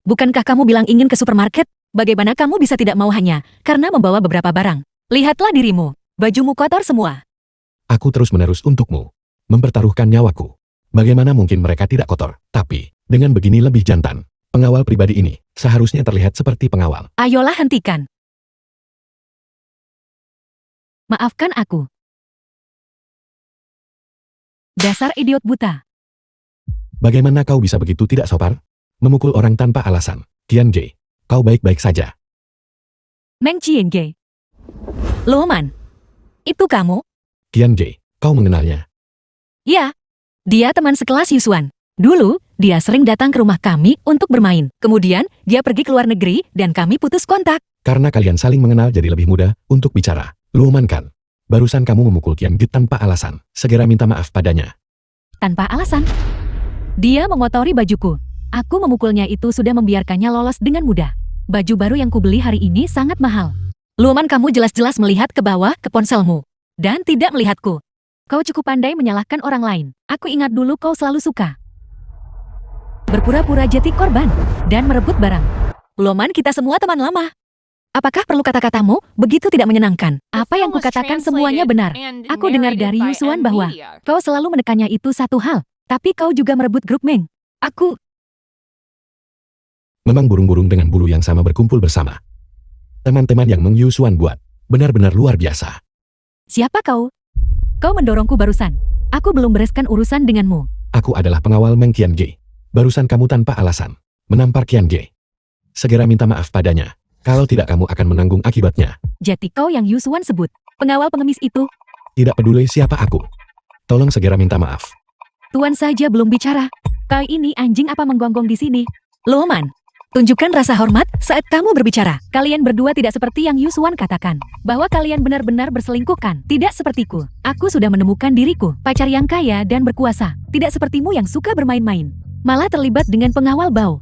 S4: Bukankah kamu bilang ingin ke supermarket? Bagaimana kamu bisa tidak mau hanya karena membawa beberapa barang? Lihatlah dirimu. Bajumu kotor semua.
S2: Aku terus-menerus untukmu. Mempertaruhkan nyawaku. Bagaimana mungkin mereka tidak kotor? Tapi, dengan begini lebih jantan. Pengawal pribadi ini seharusnya terlihat seperti pengawal.
S4: Ayolah hentikan. Maafkan aku. Dasar idiot buta.
S2: Bagaimana kau bisa begitu tidak sopan? Memukul orang tanpa alasan. Qianjie, kau baik-baik saja.
S4: Meng Qianjie. Luoman. Itu kamu?
S2: Qianjie, kau mengenalnya.
S4: Ya. Dia teman sekelas Yusuan. Dulu, dia sering datang ke rumah kami untuk bermain. Kemudian, dia pergi ke luar negeri dan kami putus kontak.
S2: Karena kalian saling mengenal jadi lebih mudah untuk bicara. Luoman kan? Barusan kamu memukul Qianjie tanpa alasan. Segera minta maaf padanya.
S4: Tanpa alasan. Dia mengotori bajuku. Aku memukulnya itu sudah membiarkannya lolos dengan mudah. Baju baru yang kubeli hari ini sangat mahal. Luoman, kamu jelas-jelas melihat ke bawah ke ponselmu. Dan tidak melihatku. Kau cukup pandai menyalahkan orang lain. Aku ingat dulu kau selalu suka berpura-pura jadi korban dan merebut barang. Luoman, kita semua teman lama. Apakah perlu kata-katamu begitu tidak menyenangkan? Apa yang kukatakan semuanya benar. Aku dengar dari Yusuan bahwa kau selalu menekannya itu satu hal. Tapi kau juga merebut grup Meng. Aku...
S2: Memang burung-burung dengan bulu yang sama berkumpul bersama. Teman-teman yang Meng Yusuan buat benar-benar luar biasa.
S4: Siapa kau? Kau mendorongku barusan. Aku belum bereskan urusan denganmu.
S2: Aku adalah pengawal Meng Qianjie. Barusan kamu tanpa alasan menampar Qianjie. Segera minta maaf padanya. Kalau tidak kamu akan menanggung akibatnya.
S4: Jadi kau yang Yusuan sebut. Pengawal pengemis itu.
S2: Tidak peduli siapa aku. Tolong segera minta maaf.
S4: Tuan saja belum bicara. Kau ini anjing apa menggonggong di sini? Luoman, tunjukkan rasa hormat saat kamu berbicara. Kalian berdua tidak seperti yang Yusuan katakan. Bahwa kalian benar-benar berselingkuhkan. Tidak sepertiku. Aku sudah menemukan diriku. Pacar yang kaya dan berkuasa. Tidak sepertimu yang suka bermain-main. Malah terlibat dengan pengawal Bao.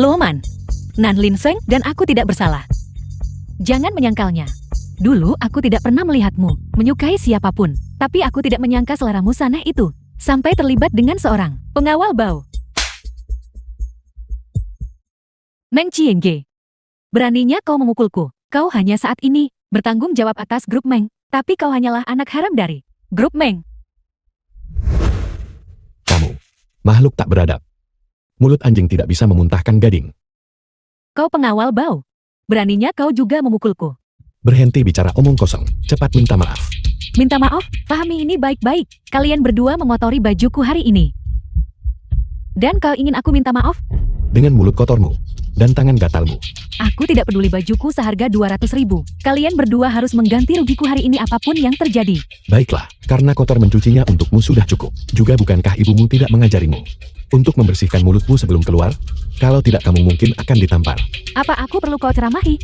S4: Luoman, Nan Lin Feng dan aku tidak bersalah. Jangan menyangkalnya. Dulu aku tidak pernah melihatmu menyukai siapapun. Tapi aku tidak menyangka seleramu saneh itu. Sampai terlibat dengan seorang pengawal Bao. Meng Qianjie. Beraninya kau memukulku. Kau hanya saat ini bertanggung jawab atas grup Meng. Tapi kau hanyalah anak haram dari grup Meng.
S2: Kamu, makhluk tak beradab. Mulut anjing tidak bisa memuntahkan gading.
S4: Kau pengawal Bao. Beraninya kau juga memukulku.
S2: Berhenti bicara omong kosong. Cepat minta maaf.
S4: Minta maaf, pahami ini baik-baik. Kalian berdua mengotori bajuku hari ini. Dan kau ingin aku minta maaf?
S2: Dengan mulut kotormu dan tangan gatalmu.
S4: Aku tidak peduli bajuku seharga 200.000. Kalian berdua harus mengganti rugiku hari ini apapun yang terjadi.
S2: Baiklah, karena kotor mencucinya untukmu sudah cukup. Juga bukankah ibumu tidak mengajarimu untuk membersihkan mulutmu sebelum keluar? Kalau tidak kamu mungkin akan ditampar.
S4: Apa aku perlu kau ceramahi?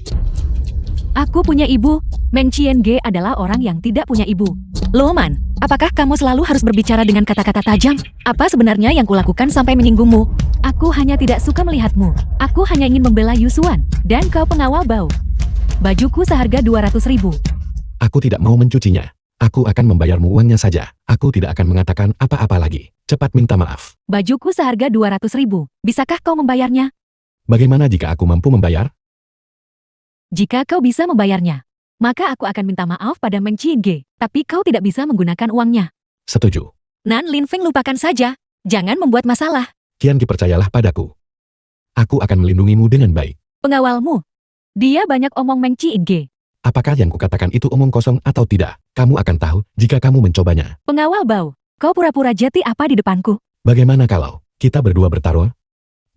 S4: Aku punya ibu. Meng Qianjie adalah orang yang tidak punya ibu. Luoman, apakah kamu selalu harus berbicara dengan kata-kata tajam? Apa sebenarnya yang kulakukan sampai menyinggungmu? Aku hanya tidak suka melihatmu. Aku hanya ingin membela Yusuan. Dan kau pengawal Bao. Bajuku seharga 200.000.
S2: Aku tidak mau mencucinya. Aku akan membayarmu uangnya saja. Aku tidak akan mengatakan apa-apa lagi. Cepat minta maaf.
S4: Bajuku seharga 200.000. Bisakah kau membayarnya?
S2: Bagaimana jika aku mampu membayar?
S4: Jika kau bisa membayarnya, maka aku akan minta maaf pada Meng Qianjie. Tapi kau tidak bisa menggunakan uangnya.
S2: Setuju.
S4: Nan Lin Feng, lupakan saja. Jangan membuat masalah.
S2: Qianjie, percayalah padaku. Aku akan melindungimu dengan baik.
S4: Pengawalmu. Dia banyak omong Meng Qianjie.
S2: Apakah yang kukatakan itu omong kosong atau tidak? Kamu akan tahu jika kamu mencobanya.
S4: Pengawal Bao, kau pura-pura jati apa di depanku?
S2: Bagaimana kalau kita berdua bertaruh?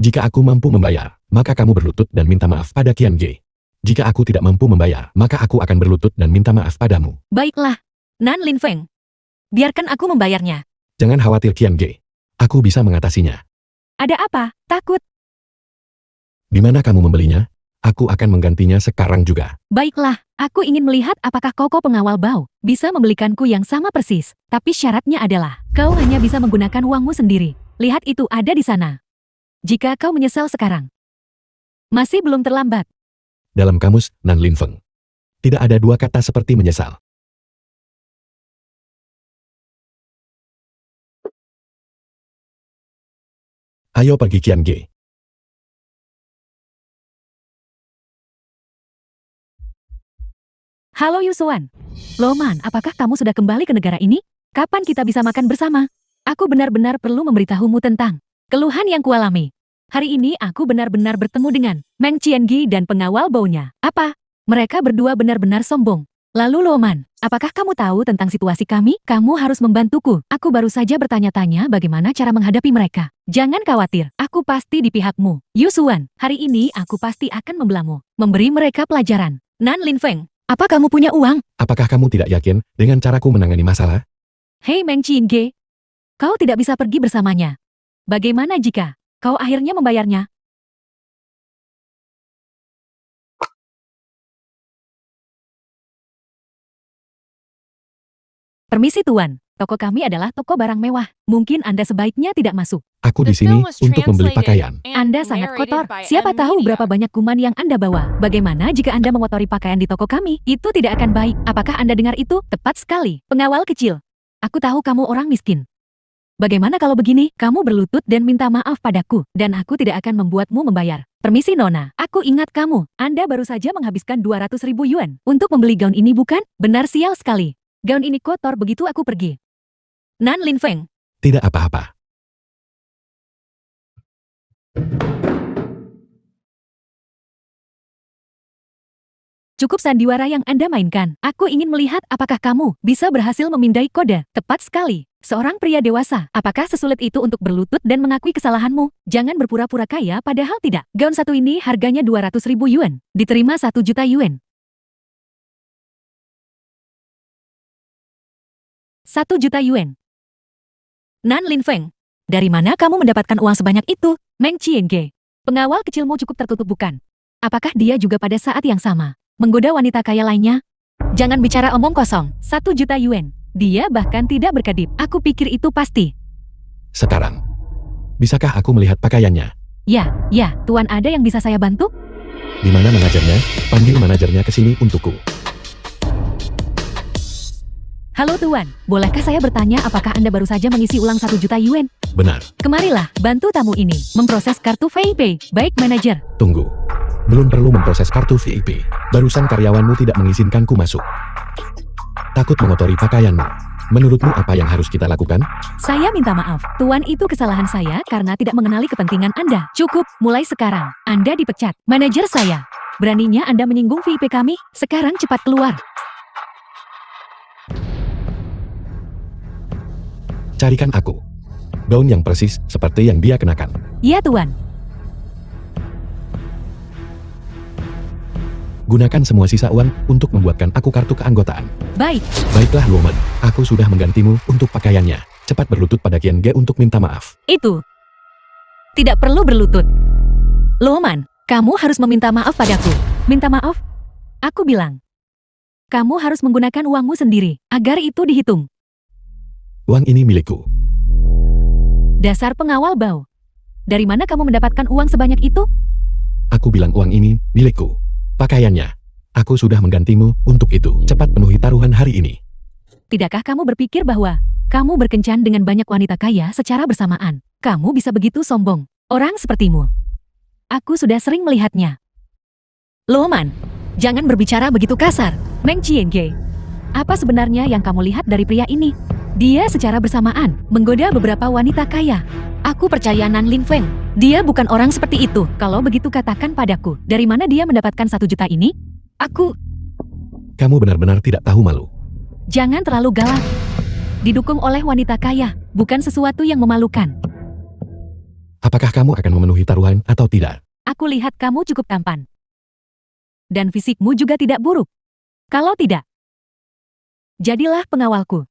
S2: Jika aku mampu membayar, maka kamu berlutut dan minta maaf pada Qianjie. Jika aku tidak mampu membayar, maka aku akan berlutut dan minta maaf padamu.
S4: Baiklah, Nan Lin Feng. Biarkan aku membayarnya.
S2: Jangan khawatir Qianjie. Aku bisa mengatasinya.
S4: Ada apa? Takut?
S2: Di mana kamu membelinya? Aku akan menggantinya sekarang juga.
S4: Baiklah, aku ingin melihat apakah kau pengawal Bao bisa membelikanku yang sama persis. Tapi syaratnya adalah, kau hanya bisa menggunakan uangmu sendiri. Lihat itu ada di sana. Jika kau menyesal sekarang, masih belum terlambat.
S2: Dalam kamus Nan Lin Feng, tidak ada dua kata seperti menyesal. Ayo pergi Qianjie.
S4: Halo Yusuan. Luoman, apakah kamu sudah kembali ke negara ini? Kapan kita bisa makan bersama? Aku benar-benar perlu memberitahumu tentang keluhan yang kualami. Hari ini aku benar-benar bertemu dengan Meng Qianjie dan pengawal Bao-nya. Apa? Mereka berdua benar-benar sombong. Lalu Luoman, Apakah kamu tahu tentang situasi kami? Kamu harus membantuku. Aku baru saja bertanya-tanya bagaimana cara menghadapi mereka. Jangan khawatir, aku pasti di pihakmu. Yusuan, hari ini aku pasti akan membelamu. Memberi mereka pelajaran. Nan Linfeng, apa kamu punya uang?
S2: Apakah kamu tidak yakin dengan caraku menangani masalah?
S4: Hei Meng Qingge, kau tidak bisa pergi bersamanya. Bagaimana jika kau akhirnya membayarnya? Permisi Tuan, toko kami adalah toko barang mewah. Mungkin Anda sebaiknya tidak masuk.
S2: Aku
S3: The
S2: di sini
S3: film was
S2: untuk membeli
S3: translated
S2: pakaian.
S3: and
S4: Anda sangat
S3: narrated
S4: kotor.
S3: by
S4: Siapa
S3: M.
S4: tahu
S3: Media.
S4: berapa banyak kuman yang Anda bawa. Bagaimana jika Anda mengotori pakaian di toko kami? Itu tidak akan baik. Apakah Anda dengar itu? Tepat sekali. Pengawal kecil. Aku tahu kamu orang miskin. Bagaimana kalau begini? Kamu berlutut dan minta maaf padaku. Dan aku tidak akan membuatmu membayar. Permisi Nona, aku ingat kamu. Anda baru saja menghabiskan 200.000 yuan untuk membeli gaun ini bukan? Benar sial sekali. Gaun ini kotor begitu aku pergi. Nan Linfeng,
S2: Tidak apa-apa.
S4: cukup sandiwara yang Anda mainkan. Aku ingin melihat apakah kamu bisa berhasil memindai kode. Tepat sekali. Seorang pria dewasa, apakah sesulit itu untuk berlutut dan mengakui kesalahanmu? Jangan berpura-pura kaya padahal tidak. Gaun satu ini harganya 200.000 yuan. Diterima 1 juta yuan. 1 juta yuan. Nan Linfeng, dari mana kamu mendapatkan uang sebanyak itu? Meng Qiange, pengawal kecilmu cukup tertutup bukan? Apakah dia juga pada saat yang sama menggoda wanita kaya lainnya? Jangan bicara omong kosong. 1 juta yuan. Dia bahkan tidak berkedip. Aku pikir itu pasti.
S2: Sekarang, bisakah aku melihat pakaiannya?
S4: Ya, Tuan ada yang bisa saya bantu?
S2: Di mana manajernya? Panggil manajernya ke sini untukku.
S4: Halo Tuan, bolehkah saya bertanya apakah Anda baru saja mengisi ulang 1 juta yuan?
S2: Benar,
S4: Kemarilah, bantu tamu ini memproses kartu VIP. Baik manajer.
S2: tunggu. Belum perlu memproses kartu VIP. Barusan karyawanmu tidak mengizinkanku masuk. Takut mengotori pakaianmu. Menurutmu apa yang harus kita lakukan?
S4: Saya minta maaf. Tuan, itu kesalahan saya karena tidak mengenali kepentingan Anda. Cukup, mulai sekarang. Anda dipecat. Manajer saya. Beraninya Anda menyinggung VIP kami? Sekarang cepat keluar.
S2: Carikan aku gaun yang persis seperti yang dia kenakan.
S4: Ya Tuan.
S2: Gunakan semua sisa uang untuk membuatkan aku kartu keanggotaan.
S4: Baik.
S2: Baiklah Luoman, aku sudah menggantimu untuk pakaiannya. Cepat berlutut pada Qian Ge untuk minta maaf.
S4: Itu. Tidak perlu berlutut. Loman, kamu harus meminta maaf padaku. Minta maaf? Aku bilang. Kamu harus menggunakan uangmu sendiri, agar itu dihitung.
S2: Uang ini milikku.
S4: Dasar pengawal bau. Dari mana kamu mendapatkan uang sebanyak itu?
S2: Aku bilang uang ini milikku. Pakaiannya. Aku sudah menggantimu untuk itu. Cepat penuhi taruhan hari ini.
S4: Tidakkah kamu berpikir bahwa kamu berkencan dengan banyak wanita kaya secara bersamaan? Kamu bisa begitu sombong. Orang sepertimu. Aku sudah sering melihatnya. Loman, jangan berbicara begitu kasar. Meng Qiange. Apa sebenarnya yang kamu lihat dari pria ini? Dia secara bersamaan menggoda beberapa wanita kaya. Aku percaya Nan Linfeng. Dia bukan orang seperti itu. Kalau begitu katakan padaku, dari mana dia mendapatkan 1 juta ini? Aku...
S2: Kamu benar-benar tidak tahu malu.
S4: Jangan terlalu galak. Didukung oleh wanita kaya, bukan sesuatu yang memalukan.
S2: Apakah kamu akan memenuhi taruhan atau tidak?
S4: Aku lihat kamu cukup tampan. Dan fisikmu juga tidak buruk. Kalau tidak, jadilah pengawalku.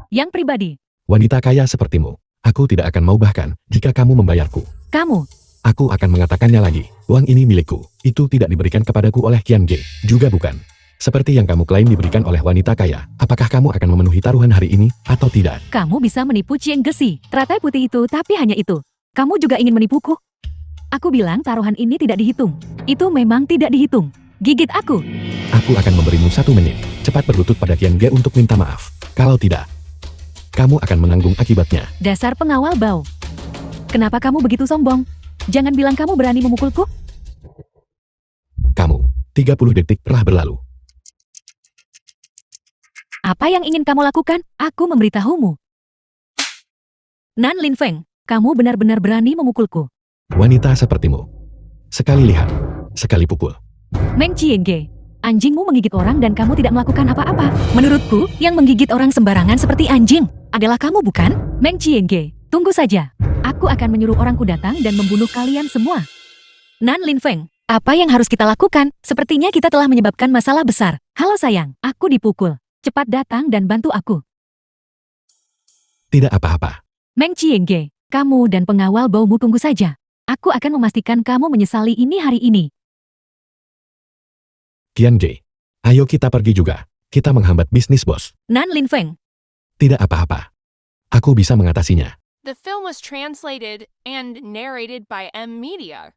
S4: Yang pribadi,
S2: Wanita kaya sepertimu, aku tidak akan mau bahkan jika kamu membayarku.
S4: kamu.
S2: Aku akan mengatakannya lagi. Uang ini milikku. Itu tidak diberikan kepadaku oleh Qian Ge. Juga bukan. Seperti yang kamu klaim diberikan oleh wanita kaya. Apakah kamu akan memenuhi taruhan hari ini atau tidak?
S4: Kamu bisa menipu Cien Gesi. Teratai putih itu, tapi hanya itu. Kamu juga ingin menipuku? Aku bilang taruhan ini tidak dihitung. Itu memang tidak dihitung. Gigit aku.
S2: Aku akan memberimu 1 menit. Cepat berlutut pada Qian Ge untuk minta maaf. Kalau tidak, kamu akan menanggung akibatnya.
S4: Dasar pengawal bau. Kenapa kamu begitu sombong? Jangan bilang kamu berani memukulku.
S2: Kamu, 30 detik telah berlalu.
S4: Apa yang ingin kamu lakukan? Aku memberitahumu. Nan Linfeng, kamu benar-benar berani memukulku.
S2: Wanita sepertimu. Sekali lihat, sekali pukul.
S4: Meng Qiange, Anjingmu menggigit orang dan kamu tidak melakukan apa-apa. Menurutku, yang menggigit orang sembarangan seperti anjing adalah kamu, bukan? Meng Qiange, tunggu saja. Aku akan menyuruh orangku datang dan membunuh kalian semua. Nan Linfeng, apa yang harus kita lakukan? Sepertinya kita telah menyebabkan masalah besar. Halo sayang, aku dipukul. Cepat datang dan bantu aku.
S2: Tidak apa-apa.
S4: Meng Qiange, kamu dan pengawal baumu tunggu saja. Aku akan memastikan kamu menyesali ini hari ini.
S2: Qiange, ayo kita pergi juga. Kita menghambat bisnis bos.
S4: Nan Linfeng,
S2: Tidak apa-apa. Aku bisa mengatasinya.
S3: The film was translated and narrated by M Media.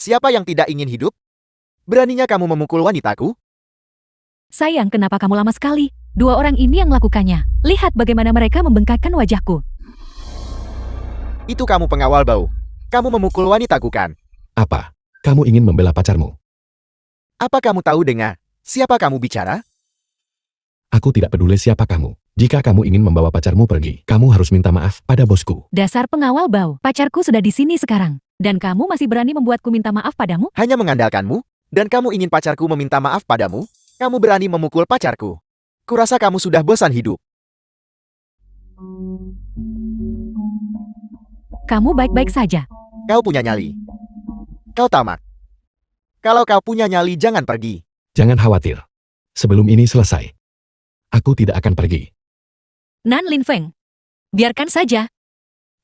S1: Siapa yang tidak ingin hidup? Beraninya kamu memukul wanitaku?
S4: sayang kenapa kamu lama sekali? Dua orang ini yang melakukannya. Lihat bagaimana mereka membengkakkan wajahku.
S1: Itu kamu pengawal bau. Kamu memukul wanitaku kan?
S2: Apa? Kamu ingin membela pacarmu?
S1: Apa kamu tahu dengan siapa kamu bicara?
S2: Aku tidak peduli siapa kamu. Jika kamu ingin membawa pacarmu pergi, kamu harus minta maaf pada bosku.
S4: Dasar pengawal bau, pacarku sudah di sini sekarang. Dan kamu masih berani membuatku minta maaf padamu?
S1: Hanya mengandalkanmu? Dan kamu ingin pacarku meminta maaf padamu? Kamu berani memukul pacarku? Kurasa kamu sudah bosan hidup.
S4: Kamu baik-baik saja.
S1: Kau punya nyali. Kau tamak. Kalau kau punya nyali, jangan pergi.
S2: Jangan khawatir. Sebelum ini selesai, aku tidak akan pergi.
S4: Nan Linfeng, biarkan saja.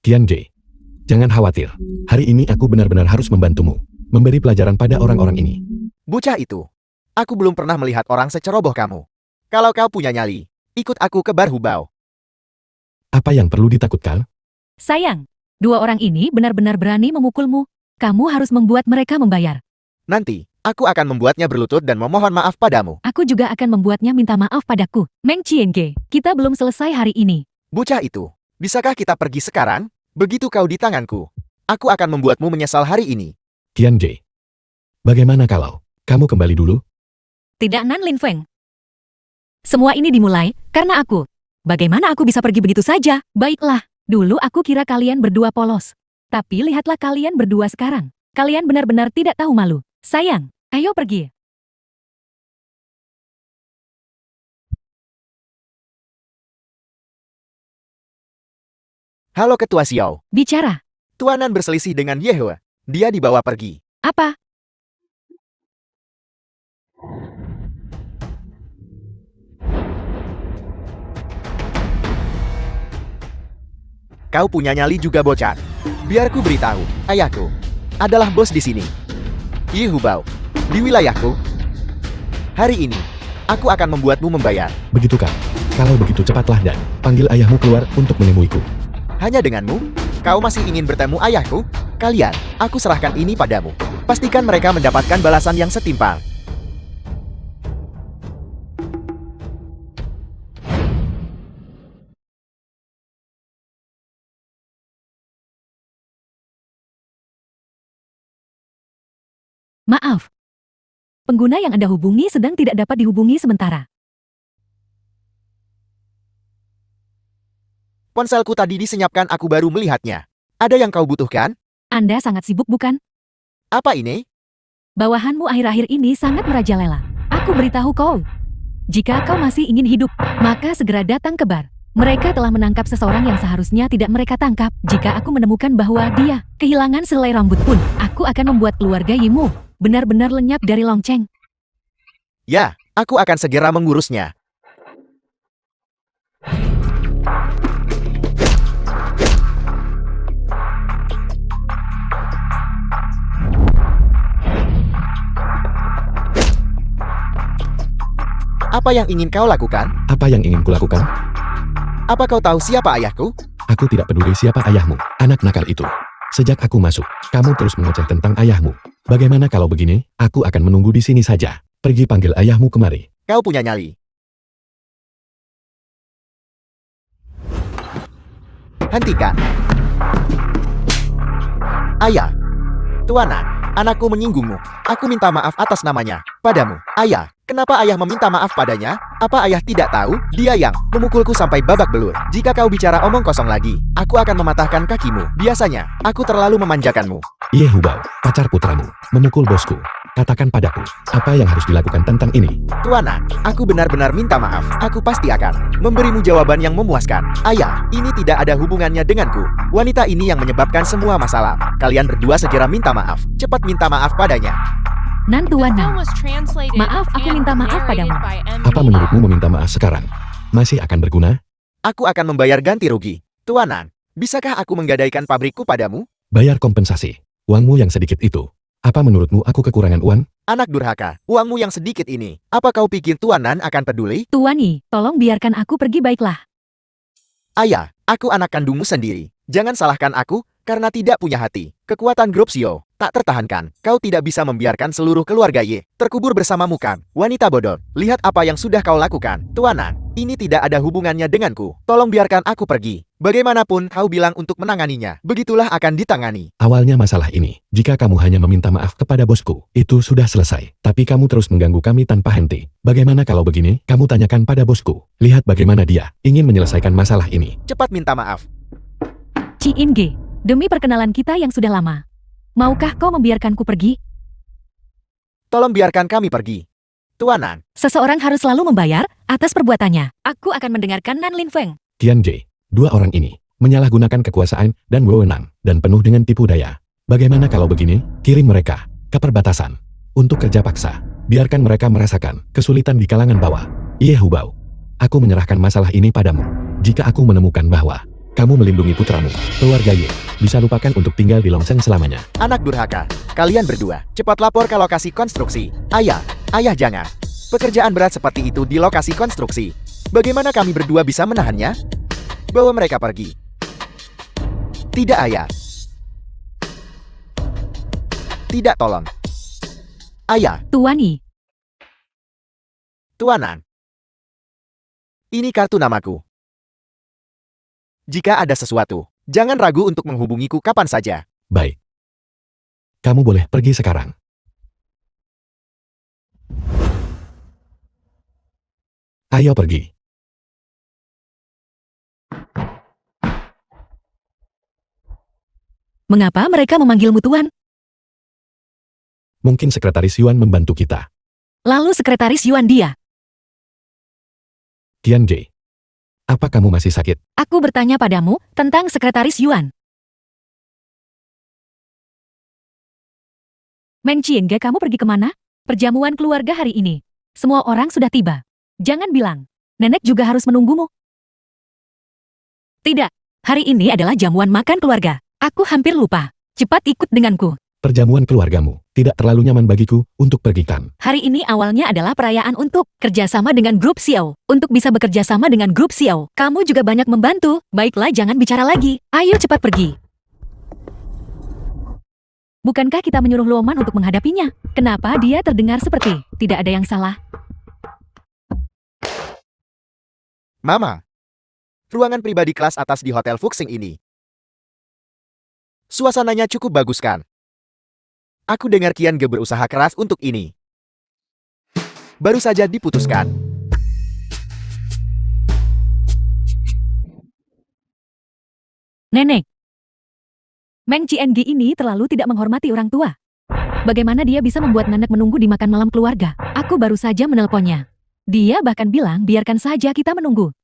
S2: Qiange, jangan khawatir. Hari ini aku benar-benar harus membantumu. Memberi pelajaran pada orang-orang ini.
S1: Bocah itu. Aku belum pernah melihat orang seceroboh kamu. Kalau kau punya nyali, ikut aku ke bar Hubao.
S2: Apa yang perlu ditakutkan?
S4: Sayang, dua orang ini benar-benar berani memukulmu. Kamu harus membuat mereka membayar.
S1: Nanti, aku akan membuatnya berlutut dan memohon maaf padamu.
S4: Aku juga akan membuatnya minta maaf padaku. Meng Qiange, kita belum selesai hari ini.
S1: Bocah itu, bisakah kita pergi sekarang? Begitu kau di tanganku, aku akan membuatmu menyesal hari ini.
S2: Qiange, bagaimana kalau kamu kembali dulu?
S4: Tidak Nan Linfeng. Semua ini dimulai karena aku. Bagaimana aku bisa pergi begitu saja? Baiklah, dulu aku kira kalian berdua polos. Tapi lihatlah kalian berdua sekarang. Kalian benar-benar tidak tahu malu. Sayang, ayo pergi.
S1: Halo Ketua Xiao.
S4: Bicara.
S1: Tuanan berselisih dengan Yehua. Dia dibawa pergi.
S4: Apa?
S1: Kau punya nyali juga bocah. Biar ku beritahu, ayahku adalah bos di sini. Yi Hubao, di wilayahku. Hari ini, aku akan membuatmu membayar.
S2: Begitu kan? Kalau begitu cepatlah dan panggil ayahmu keluar untuk menemuiku.
S1: Hanya denganmu? Kau masih ingin bertemu ayahku? Kalian, aku serahkan ini padamu. Pastikan mereka mendapatkan balasan yang setimpal.
S4: Maaf. Pengguna yang Anda hubungi sedang tidak dapat dihubungi sementara.
S1: Ponselku tadi disenyapkan, aku baru melihatnya. Ada yang kau butuhkan?
S4: Anda sangat sibuk bukan?
S1: Apa ini?
S4: Bawahanmu akhir-akhir ini sangat merajalela. Aku beritahu kau. Jika kau masih ingin hidup, maka segera datang ke bar. Mereka telah menangkap seseorang yang seharusnya tidak mereka tangkap. Jika aku menemukan bahwa dia kehilangan selai rambut pun, aku akan membuat keluarga Yimu benar-benar lenyap dari lonceng.
S1: Ya, aku akan segera mengurusnya. Apa yang ingin kau lakukan?
S2: Apa yang ingin kulakukan?
S1: Apa kau tahu siapa ayahku?
S2: Aku tidak peduli siapa ayahmu, anak nakal itu. Sejak aku masuk, kamu terus mengoceh tentang ayahmu. Bagaimana kalau begini? Aku akan menunggu di sini saja. Pergi panggil ayahmu kemari.
S1: Kau punya nyali. Hentikan. Ayah. Tuanan, anakku menyinggungmu. Aku minta maaf atas namanya. Padamu. Ayah, kenapa ayah meminta maaf padanya? Apa ayah tidak tahu? Dia yang memukulku sampai babak belur. Jika kau bicara omong kosong lagi, aku akan mematahkan kakimu. Biasanya, aku terlalu memanjakanmu.
S2: Ye Hubao, pacar putramu, memukul bosku. Katakan padaku, apa yang harus dilakukan tentang ini?
S1: Tuanan, aku benar-benar minta maaf. Aku pasti akan memberimu jawaban yang memuaskan. Ayah, ini tidak ada hubungannya denganku. Wanita ini yang menyebabkan semua masalah. Kalian berdua segera minta maaf. Cepat minta maaf padanya.
S3: The
S4: Tuan
S3: film
S4: Nan.
S3: was translated
S4: Maaf, aku
S3: and
S4: minta maaf
S3: narrated
S4: padamu.
S3: by M.
S2: Apa
S3: Media.
S2: menurutmu meminta maaf sekarang? Masih akan berguna?
S1: Aku akan membayar ganti rugi. Tuanan, bisakah aku menggadaikan pabrikku padamu?
S2: Bayar kompensasi. Uangmu yang sedikit itu. Apa menurutmu aku kekurangan uang?
S1: Anak durhaka, uangmu yang sedikit ini. Apa kau pikir Tuanan akan peduli?
S4: Tuani, tolong biarkan aku pergi baiklah.
S1: Ayah, aku anak kandungmu sendiri. Jangan salahkan aku, karena tidak punya hati. Kekuatan grup Sio tak tertahankan. Kau tidak bisa membiarkan seluruh keluarga Ye terkubur bersamamu kan? Wanita bodoh, lihat apa yang sudah kau lakukan. Tuanan, ini tidak ada hubungannya denganku. Tolong biarkan aku pergi. Bagaimanapun kau bilang untuk menanganinya, begitulah akan ditangani.
S2: Awalnya masalah ini, jika kamu hanya meminta maaf kepada bosku, itu sudah selesai. Tapi kamu terus mengganggu kami tanpa henti. Bagaimana kalau begini? Kamu tanyakan pada bosku. Lihat bagaimana dia ingin menyelesaikan masalah ini.
S1: Cepat minta maaf.
S4: Ci Inge, demi perkenalan kita yang sudah lama. Maukah kau membiarkanku pergi?
S1: Tolong biarkan kami pergi. Tuanan,
S4: Seseorang harus selalu membayar atas perbuatannya. Aku akan mendengarkan Nan Lin Feng.
S2: Tian J, dua orang ini menyalahgunakan kekuasaan dan wewenang dan penuh dengan tipu daya. Bagaimana kalau begini? Kirim mereka ke perbatasan untuk kerja paksa. Biarkan mereka merasakan kesulitan di kalangan bawah. Ye Hubao, aku menyerahkan masalah ini padamu. Jika aku menemukan bahwa kamu melindungi putramu, keluarga Ye bisa lupakan untuk tinggal di Longseng selamanya.
S1: anak durhaka, kalian berdua, cepat lapor ke lokasi konstruksi. Ayah, jangan. Pekerjaan berat seperti itu di lokasi konstruksi. Bagaimana kami berdua bisa menahannya? Bawa mereka pergi. Tidak, ayah. Tidak, tolong. Ayah,
S4: Tuani,
S1: Tuanan. Ini kartu namaku. Jika ada sesuatu, jangan ragu untuk menghubungiku kapan saja.
S2: Baik. Kamu boleh pergi sekarang. Ayo pergi.
S4: mengapa mereka memanggilmu Tuan?
S2: Mungkin sekretaris Yuan membantu kita.
S4: Lalu sekretaris Yuan dia.
S2: Tian J, apa kamu masih sakit?
S4: Aku bertanya padamu tentang sekretaris Yuan. Meng Chienga, kamu pergi kemana? Perjamuan keluarga hari ini. Semua orang sudah tiba. Jangan bilang, nenek juga harus menunggumu. Tidak, hari ini adalah jamuan makan keluarga. Aku hampir lupa. Cepat ikut denganku.
S2: Perjamuan keluargamu tidak terlalu nyaman bagiku untuk pergikan.
S4: Hari ini awalnya adalah perayaan untuk kerjasama dengan grup Xiao. Untuk bisa bekerja sama dengan grup Xiao, kamu juga banyak membantu. Baiklah, jangan bicara lagi. Ayo cepat pergi. Bukankah kita menyuruh Luoman untuk menghadapinya? Kenapa dia terdengar seperti tidak ada yang salah?
S1: Mama, ruangan pribadi kelas atas di Hotel Fuxing ini. Suasananya cukup bagus kan? Aku dengar Kian Ge berusaha keras untuk ini. Baru saja diputuskan.
S4: Nenek, Meng Chiengi ini terlalu tidak menghormati orang tua. Bagaimana dia bisa membuat nenek menunggu di makan malam keluarga? Aku baru saja menelponnya. Dia bahkan bilang biarkan saja kita menunggu.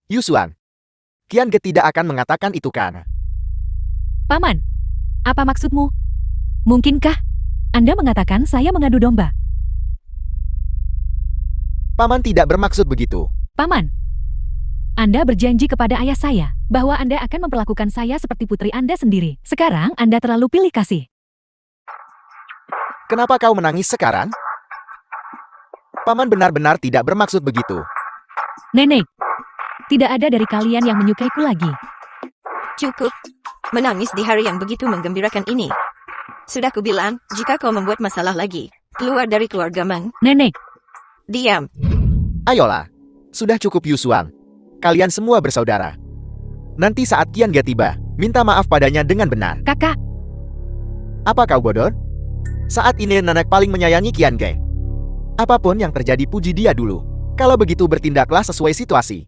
S1: Yusuan, Kian Ge tidak akan mengatakan itu kan?
S4: Paman, apa maksudmu? Mungkinkah Anda mengatakan saya mengadu domba?
S1: Paman tidak bermaksud begitu.
S4: Paman, Anda berjanji kepada ayah saya bahwa Anda akan memperlakukan saya seperti putri Anda sendiri. Sekarang Anda terlalu pilih kasih.
S1: Kenapa kau menangis sekarang? Paman benar-benar tidak bermaksud begitu.
S4: Nenek, tidak ada dari kalian yang menyukaiku lagi.
S5: Cukup. Menangis di hari yang begitu menggembirakan ini. Sudah kubilang, jika kau membuat masalah lagi, keluar dari keluarga Meng.
S4: Nenek,
S5: Diam.
S1: Ayolah, sudah cukup Yusuan. Kalian semua bersaudara. Nanti saat Kian Ge tiba, minta maaf padanya dengan benar.
S4: kakak,
S1: Apa kau bodoh? Saat ini nenek paling menyayangi Kian Ge. Apapun yang terjadi, puji dia dulu. Kalau begitu bertindaklah sesuai situasi.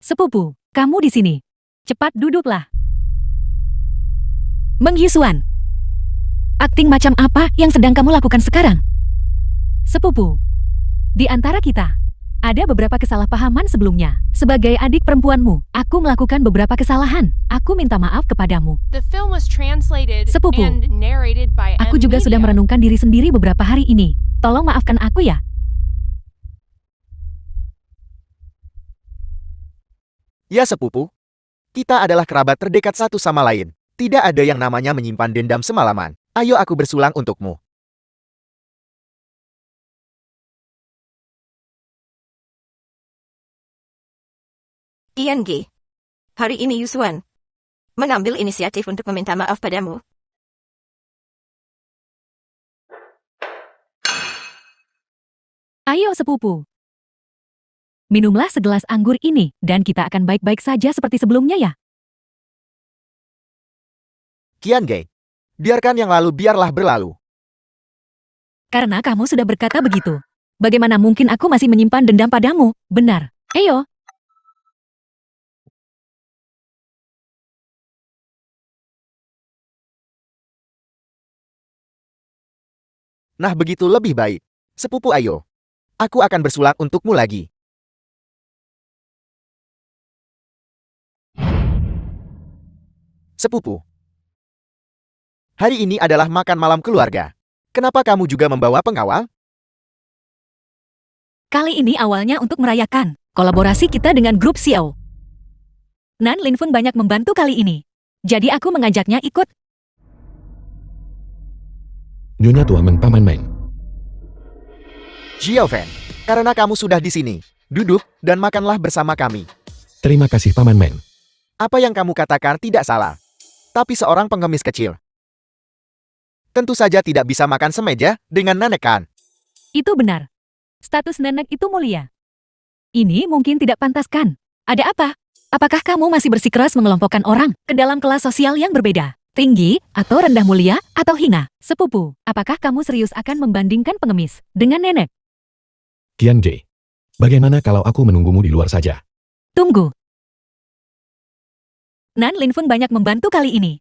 S4: Sepupu, kamu di sini. Cepat duduklah. Meng Yisuan. Akting macam apa yang sedang kamu lakukan sekarang? Sepupu, di antara kita, ada beberapa kesalahpahaman sebelumnya. Sebagai adik perempuanmu, aku melakukan beberapa kesalahan. Aku minta maaf kepadamu.
S3: The film was translated
S4: Sepupu,
S3: and narrated by
S4: Aku juga sudah
S3: M-Media.
S4: merenungkan diri sendiri beberapa hari ini. Tolong maafkan aku ya.
S1: Ya sepupu, kita adalah kerabat terdekat satu sama lain. Tidak ada yang namanya menyimpan dendam semalaman. Ayo aku bersulang untukmu.
S5: Ian G. Hari ini Yusuan mengambil inisiatif untuk meminta maaf padamu.
S4: Ayo sepupu. Minumlah segelas anggur ini, dan kita akan baik-baik saja seperti sebelumnya ya.
S1: Kian Ge, biarkan yang lalu biarlah berlalu.
S4: Karena kamu sudah berkata begitu. Bagaimana mungkin aku masih menyimpan dendam padamu? Benar. Ayo.
S1: Nah begitu lebih baik. Sepupu ayo. Aku akan bersulak untukmu lagi. Sepupu. Hari ini adalah makan malam keluarga. Kenapa kamu juga membawa pengawal?
S4: Kali ini awalnya untuk merayakan kolaborasi kita dengan grup Xiao. Nan Linfeng banyak membantu kali ini. Jadi aku mengajaknya ikut.
S2: Nyonya Tuamen Paman Meng.
S1: Xiao Fan, karena kamu sudah di sini, duduk dan makanlah bersama kami.
S2: Terima kasih Paman Meng.
S1: Apa yang kamu katakan tidak salah. Tapi seorang pengemis kecil tentu saja tidak bisa makan semeja dengan nenek kan?
S4: Itu benar. Status nenek itu mulia. Ini mungkin tidak pantas kan? Ada apa? Apakah kamu masih bersikeras mengelompokkan orang ke dalam kelas sosial yang berbeda? Tinggi, atau rendah mulia, atau hina? Sepupu, apakah kamu serius akan membandingkan pengemis dengan nenek?
S2: Kian J. Bagaimana kalau aku menunggumu di luar saja?
S4: Tunggu. Nan Linfeng banyak membantu kali ini.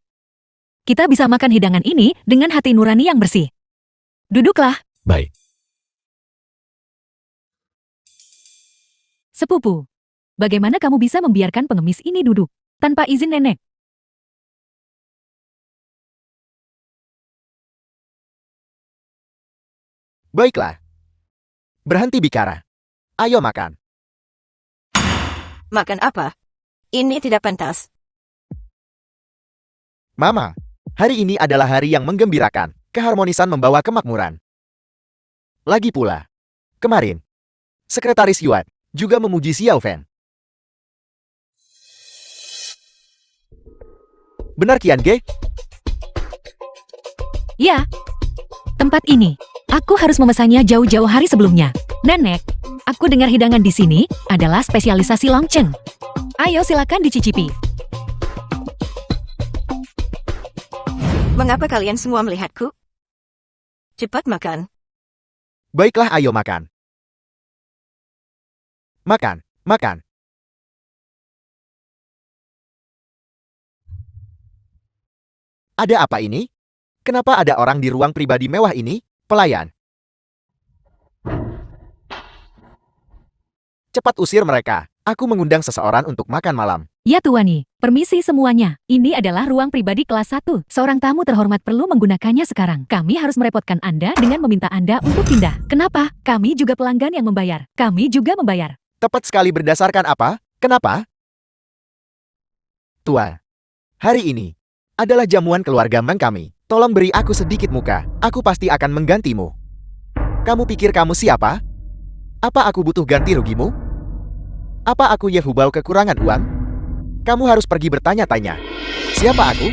S4: Kita bisa makan hidangan ini dengan hati nurani yang bersih. Duduklah.
S2: Baik.
S4: Sepupu, bagaimana kamu bisa membiarkan pengemis ini duduk tanpa izin nenek?
S1: Baiklah. Berhenti bicara. Ayo makan.
S5: Makan apa? Ini tidak pantas.
S1: Mama, hari ini adalah hari yang menggembirakan. Keharmonisan membawa kemakmuran. Lagi pula, kemarin, Sekretaris Yuan juga memuji Xiao Fan. Benar Kian Ge?
S4: Ya. Tempat ini, aku harus memesannya jauh-jauh hari sebelumnya. Nenek, aku dengar hidangan di sini adalah spesialisasi Longchen. Ayo silakan dicicipi.
S5: Mengapa kalian semua melihatku? Cepat makan.
S1: Baiklah ayo makan. Makan, makan. Ada apa ini? Kenapa ada orang di ruang pribadi mewah ini? Pelayan. Cepat usir mereka. Aku mengundang seseorang untuk makan malam.
S4: Ya Tuani, permisi semuanya. Ini adalah ruang pribadi kelas 1. Seorang tamu terhormat perlu menggunakannya sekarang. Kami harus merepotkan Anda dengan meminta Anda untuk pindah. Kenapa? Kami juga pelanggan yang membayar. Kami juga membayar.
S1: Tepat sekali berdasarkan apa? Kenapa? Tua, hari ini adalah jamuan keluarga Meng kami. Tolong beri aku sedikit muka. Aku pasti akan menggantimu. Kamu pikir kamu siapa? Apa aku butuh ganti rugimu? Apa aku Yehubao kekurangan uang? Kamu harus pergi bertanya-tanya. Siapa aku?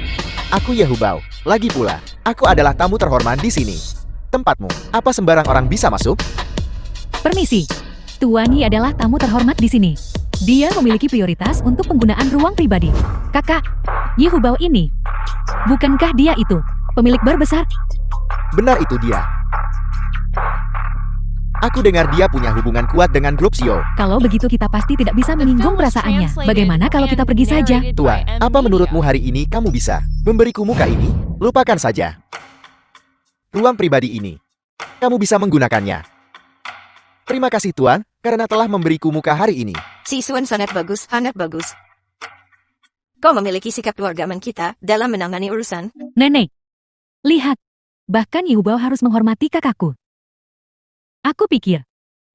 S1: Aku Yehubao. Lagi pula, aku adalah tamu terhormat di sini. Tempatmu, apa sembarang orang bisa masuk?
S4: Permisi. Tuani adalah tamu terhormat di sini. Dia memiliki prioritas untuk penggunaan ruang pribadi. Kakak, Yehubao ini. Bukankah dia itu pemilik bar besar?
S1: Benar itu dia. Aku dengar dia punya hubungan kuat dengan grup Xiao.
S4: Kalau begitu kita pasti tidak bisa
S3: The
S4: menyinggung
S3: film was
S4: perasaannya.
S3: translated
S4: Bagaimana kalau kita
S3: and
S4: pergi saja?
S3: narrated
S1: Tuan,
S3: by M
S1: apa
S3: Media.
S1: menurutmu hari ini kamu bisa memberiku muka ini? Lupakan saja. Ruang pribadi ini. Kamu bisa menggunakannya. Terima kasih Tuan, karena telah memberiku muka hari ini.
S5: Si Suan sangat bagus, sangat bagus. Kau memiliki sikap keluargaman kita dalam menangani urusan.
S4: Nenek, lihat. Bahkan Yubao harus menghormati kakakku. Aku pikir,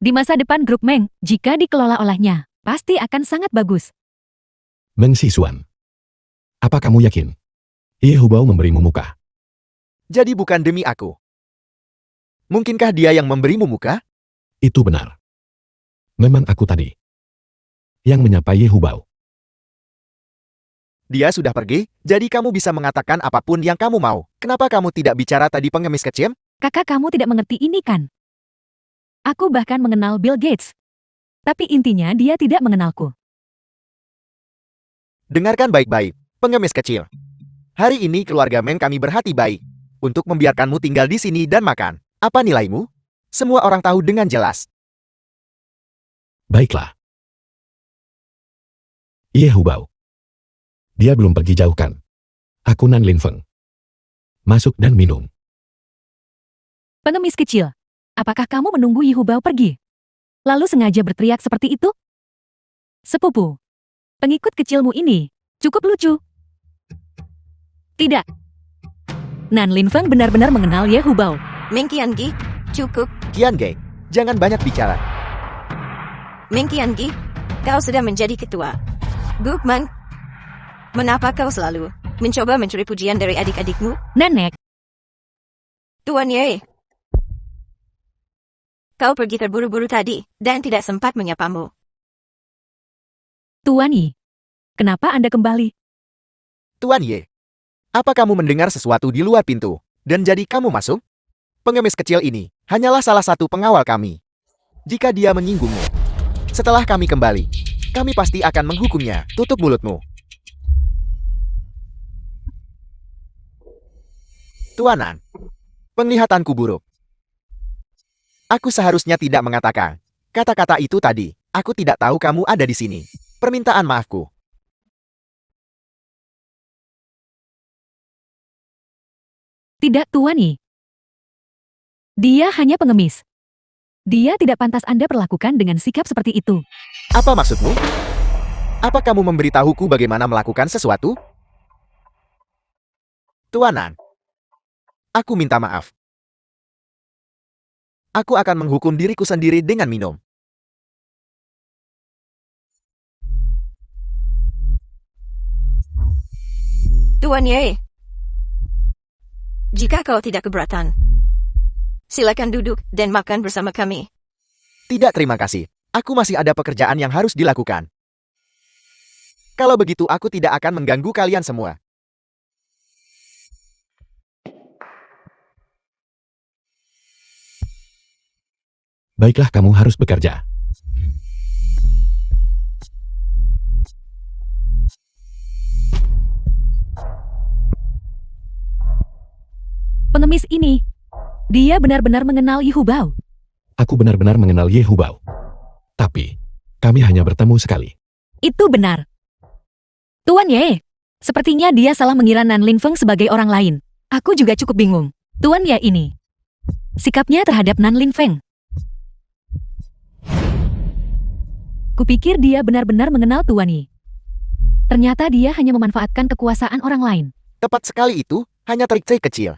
S4: di masa depan grup Meng, jika dikelola olehnya, pasti akan sangat bagus.
S2: Meng Sisuan. Apa kamu yakin? Ye Hubao memberimu muka.
S1: Jadi bukan demi aku. Mungkinkah dia yang memberimu muka?
S2: Itu benar. Memang aku tadi yang menyapa Ye Hubao.
S1: Dia sudah pergi, jadi kamu bisa mengatakan apapun yang kamu mau. Kenapa kamu tidak bicara tadi pengemis kecil?
S4: Kakak kamu tidak mengerti ini kan? Aku bahkan mengenal Bill Gates. Tapi intinya dia tidak mengenalku.
S1: Dengarkan baik-baik, pengemis kecil. Hari ini keluarga Meng kami berhati baik untuk membiarkanmu tinggal di sini dan makan. Apa nilaimu? Semua orang tahu dengan jelas.
S2: Baiklah. Ye Hubao. Dia belum pergi jauh kan? Aku Nan Lin Feng. Masuk dan minum.
S4: Pengemis kecil, apakah kamu menunggu Ye Hubao pergi? Lalu sengaja berteriak seperti itu? Sepupu, pengikut kecilmu ini cukup lucu. Tidak. Nan Lin Feng benar-benar mengenal Ye Hubao.
S5: Meng Qiangi, cukup.
S1: Kian Geng, jangan banyak bicara.
S5: Meng Qiangi, kau sudah menjadi ketua. Gukman, mengapa kau selalu mencoba mencuri pujian dari adik-adikmu?
S4: Nenek,
S5: Tuan Ye, kau pergi terburu-buru tadi dan tidak sempat menyapamu.
S4: Tuan Yi, kenapa Anda kembali?
S1: Tuan Ye, apa kamu mendengar sesuatu di luar pintu dan jadi kamu masuk? Pengemis kecil ini hanyalah salah satu pengawal kami. Jika dia menyinggungmu, setelah kami kembali, kami pasti akan menghukumnya. Tutup mulutmu. Tuanan, penglihatanku buruk. Aku seharusnya tidak mengatakan kata-kata itu tadi. Aku tidak tahu kamu ada di sini. Permintaan maafku.
S4: Tidak, Tuan Yi. Dia hanya pengemis. Dia tidak pantas Anda perlakukan dengan sikap seperti itu.
S1: Apa maksudmu? Apa kamu memberitahuku bagaimana melakukan sesuatu? Tuanan, aku minta maaf. Aku akan menghukum diriku sendiri dengan minum.
S5: Tuan Ye, jika kau tidak keberatan, silakan duduk dan makan bersama kami.
S1: Tidak, terima kasih. Aku masih ada pekerjaan yang harus dilakukan. Kalau begitu aku tidak akan mengganggu kalian semua.
S2: Baiklah, kamu harus bekerja.
S4: Pengemis ini, dia benar-benar mengenal Ye Hubao.
S2: Aku benar-benar mengenal Ye Hubao. Tapi, kami hanya bertemu sekali.
S4: Itu benar. Tuan Ye, sepertinya dia salah mengira Nan Lin Feng sebagai orang lain. Aku juga cukup bingung. Tuan Ye ini, sikapnya terhadap Nan Lin Feng. Kupikir dia benar-benar mengenal Tuan Yi. Ternyata dia hanya memanfaatkan kekuasaan orang lain.
S1: Tepat sekali itu, hanya trik-trik kecil.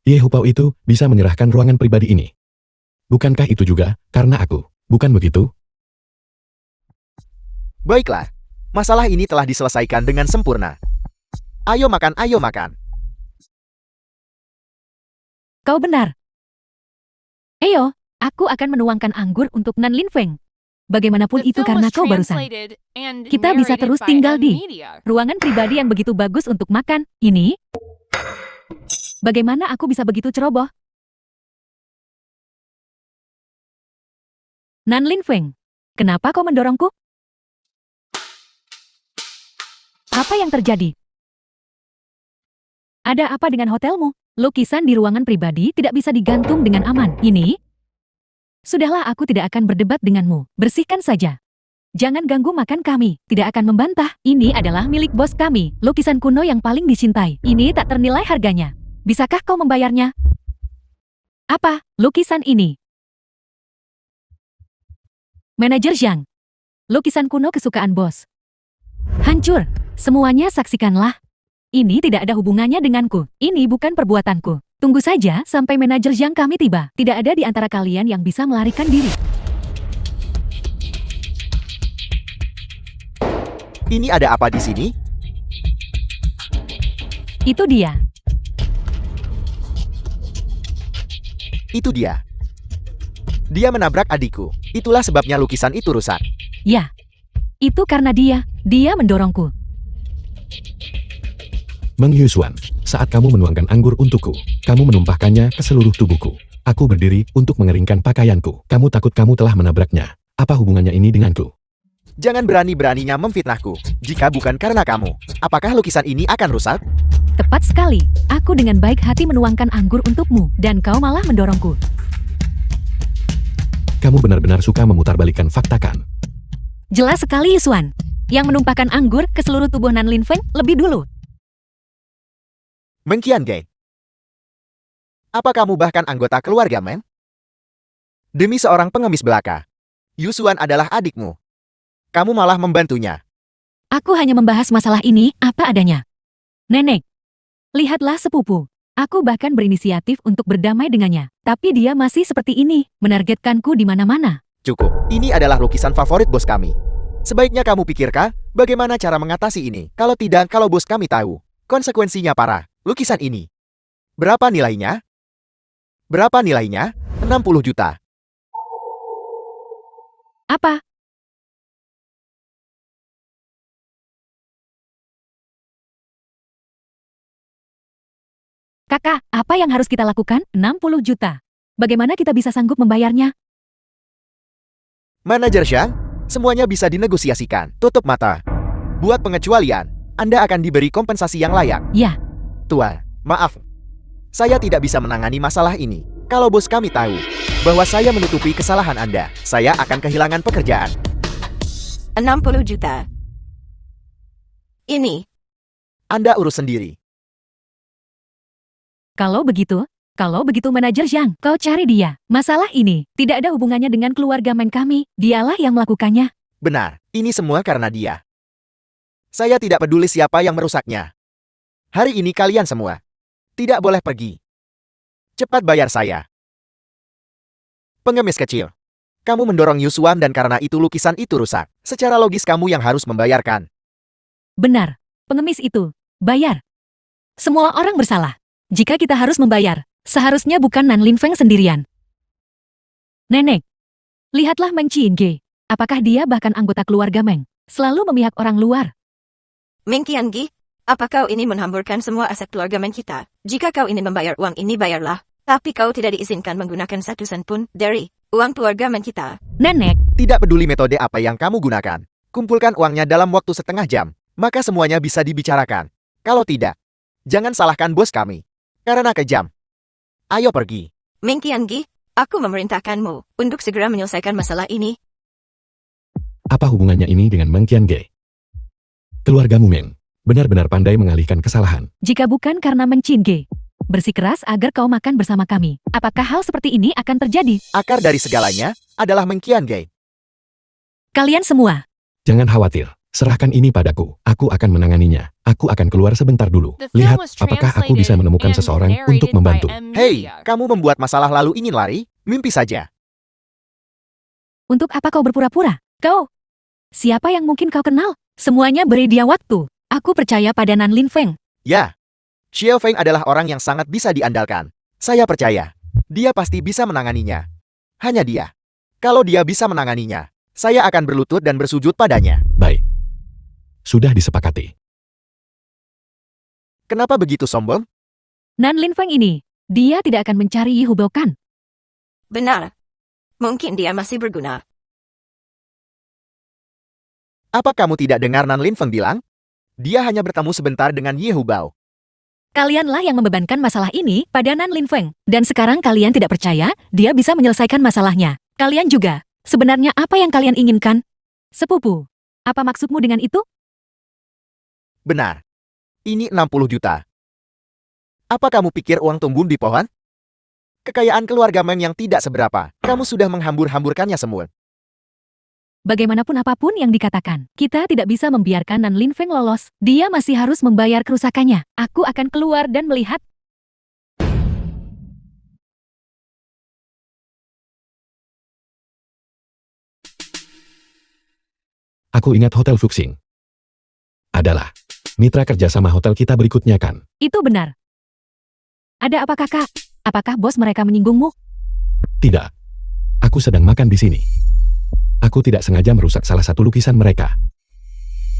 S2: Ye Hubao itu bisa menyerahkan ruangan pribadi ini. Bukankah itu juga karena aku? Bukan begitu?
S1: Baiklah, masalah ini telah diselesaikan dengan sempurna. Ayo makan, ayo makan.
S4: Kau benar. Ayo, aku akan menuangkan anggur untuk Nan Lin Feng. Bagaimanapun
S3: The
S4: itu
S3: film
S4: karena
S3: was
S4: kau barusan.
S3: translated and
S4: Kita bisa
S3: narrated
S4: terus
S3: by
S4: tinggal
S3: M
S4: di
S3: Media.
S4: ruangan pribadi yang begitu bagus untuk makan. Ini? Bagaimana aku bisa begitu ceroboh? Nan Lin Feng, kenapa kau mendorongku? Apa yang terjadi? Ada apa dengan hotelmu? Lukisan di ruangan pribadi tidak bisa digantung dengan aman. Ini? Sudahlah, aku tidak akan berdebat denganmu. Bersihkan saja. Jangan ganggu makan kami. Tidak akan membantah. Ini adalah milik bos kami. Lukisan kuno yang paling dicintai. Ini tak ternilai harganya. Bisakah kau membayarnya? Apa? Lukisan ini? Manajer Zhang. Lukisan kuno kesukaan bos. Hancur. Semuanya saksikanlah. Ini tidak ada hubungannya denganku. Ini bukan perbuatanku. Tunggu saja sampai manajer Zhang kami tiba. Tidak ada di antara kalian yang bisa melarikan diri.
S1: Ini ada apa di sini?
S4: Itu dia.
S1: Itu dia. Dia menabrak adikku. Itulah sebabnya lukisan itu rusak.
S4: Ya. Itu karena dia. Dia mendorongku.
S2: Meng Yusuan, saat kamu menuangkan anggur untukku, kamu menumpahkannya ke seluruh tubuhku. Aku berdiri untuk mengeringkan pakaianku. Kamu takut kamu telah menabraknya. Apa hubungannya ini denganku?
S1: Jangan berani-beraninya memfitnahku. Jika bukan karena kamu, apakah lukisan ini akan rusak?
S4: Tepat sekali. Aku dengan baik hati menuangkan anggur untukmu, dan kau malah mendorongku.
S2: Kamu benar-benar suka memutarbalikkan fakta kan?
S4: Jelas sekali, Yusuan. Yang menumpahkan anggur ke seluruh tubuh Nan Linfeng lebih dulu.
S1: Meng Qiange. Apa kamu bahkan anggota keluarga, men? Demi seorang pengemis belaka, Yusuan adalah adikmu. Kamu malah membantunya.
S4: Aku hanya membahas masalah ini apa adanya. Nenek, lihatlah sepupu. Aku bahkan berinisiatif untuk berdamai dengannya. Tapi dia masih seperti ini, menargetkanku di mana-mana.
S1: Cukup. Ini adalah lukisan favorit bos kami. Sebaiknya kamu pikirkan bagaimana cara mengatasi ini. Kalau tidak, kalau bos kami tahu, konsekuensinya parah. Lukisan ini. Berapa nilainya? Berapa nilainya? 60 juta.
S4: Apa? Kakak, apa yang harus kita lakukan? 60 juta. Bagaimana kita bisa sanggup membayarnya?
S1: Manajer Zhang, semuanya bisa dinegosiasikan. Tutup mata. Buat pengecualian, Anda akan diberi kompensasi yang layak.
S4: Ya,
S1: Tuan, maaf. Saya tidak bisa menangani masalah ini. Kalau bos kami tahu bahwa saya menutupi kesalahan Anda, saya akan kehilangan pekerjaan.
S5: 60 juta. Ini.
S1: Anda urus sendiri.
S4: kalau begitu manajer Zhang, kau cari dia. Masalah ini tidak ada hubungannya dengan keluarga men kami. Dialah yang melakukannya.
S1: Benar, ini semua karena dia. Saya tidak peduli siapa yang merusaknya. Hari ini kalian semua tidak boleh pergi. Cepat bayar saya. Pengemis kecil. Kamu mendorong Yusuan dan karena itu lukisan itu rusak. Secara logis kamu yang harus membayarkan.
S4: Benar, pengemis itu. Bayar. Semua orang bersalah. Jika kita harus membayar, seharusnya bukan Nan Linfeng sendirian. Nenek, lihatlah Meng Qiange. Apakah dia bahkan anggota keluarga Meng? Selalu memihak orang luar.
S5: Meng Qiange, apa kau ini menghamburkan semua aset keluarga men kita? Jika kau ingin membayar uang ini, bayarlah. Tapi kau tidak diizinkan menggunakan satu sen pun dari uang keluarga men kita.
S4: Nenek,
S1: Tidak peduli metode apa yang kamu gunakan. Kumpulkan uangnya dalam waktu setengah jam. Maka semuanya bisa dibicarakan. Kalau tidak, jangan salahkan bos kami. Karena kejam. Ayo pergi.
S5: Meng Qiange, aku memerintahkanmu untuk segera menyelesaikan masalah ini.
S2: Apa hubungannya ini dengan Meng Qiange? Keluargamu Meng benar-benar pandai mengalihkan kesalahan.
S4: jika bukan karena Meng Qiange, bersikeras agar kau makan bersama kami. Apakah hal seperti ini akan terjadi?
S1: Akar dari segalanya adalah Meng Qiange.
S4: Kalian semua,
S2: Jangan khawatir, serahkan ini padaku. Aku akan menanganinya. Aku akan keluar sebentar dulu.
S3: The film
S2: Lihat,
S3: was
S2: apakah aku bisa
S3: translated
S2: menemukan
S3: and
S2: seseorang
S3: narrated
S2: untuk membantu.
S3: by M.
S1: Hei,
S3: Media.
S1: kamu membuat masalah lalu ingin lari? Mimpi saja.
S4: untuk apa kau berpura-pura? Kau, siapa yang mungkin kau kenal? Semuanya beri dia waktu. Aku percaya pada Nan Linfeng.
S1: Ya, Xiao Feng adalah orang yang sangat bisa diandalkan. Saya percaya, dia pasti bisa menanganinya. Hanya dia. Kalau dia bisa menanganinya, saya akan berlutut dan bersujud padanya.
S2: Baik. Sudah disepakati.
S1: Kenapa begitu sombong?
S4: Nan Linfeng ini, dia tidak akan mencari Yi Hubao kan?
S5: Benar. Mungkin dia masih berguna.
S1: Apa kamu tidak dengar Nan Linfeng bilang? Dia hanya bertemu sebentar dengan Ye Hubao.
S4: Kalianlah yang membebankan masalah ini pada Nan Linfeng. Dan sekarang kalian tidak percaya dia bisa menyelesaikan masalahnya. Kalian juga. Sebenarnya apa yang kalian inginkan? Sepupu, apa maksudmu dengan itu?
S1: Benar. Ini 60 juta. Apa kamu pikir uang tumbuh di pohon? Kekayaan keluarga Meng yang tidak seberapa. Kamu sudah menghambur-hamburkannya semua.
S4: Bagaimanapun apapun yang dikatakan, kita tidak bisa membiarkan Nan Lin Feng lolos. Dia masih harus membayar kerusakannya. Aku akan keluar dan melihat.
S2: Aku ingat Hotel Fuxing. Adalah mitra kerjasama hotel kita berikutnya kan?
S4: Itu benar. Ada apa kakak? Apakah bos mereka menyinggungmu?
S2: Tidak. Aku sedang makan di sini. Aku tidak sengaja merusak salah satu lukisan mereka.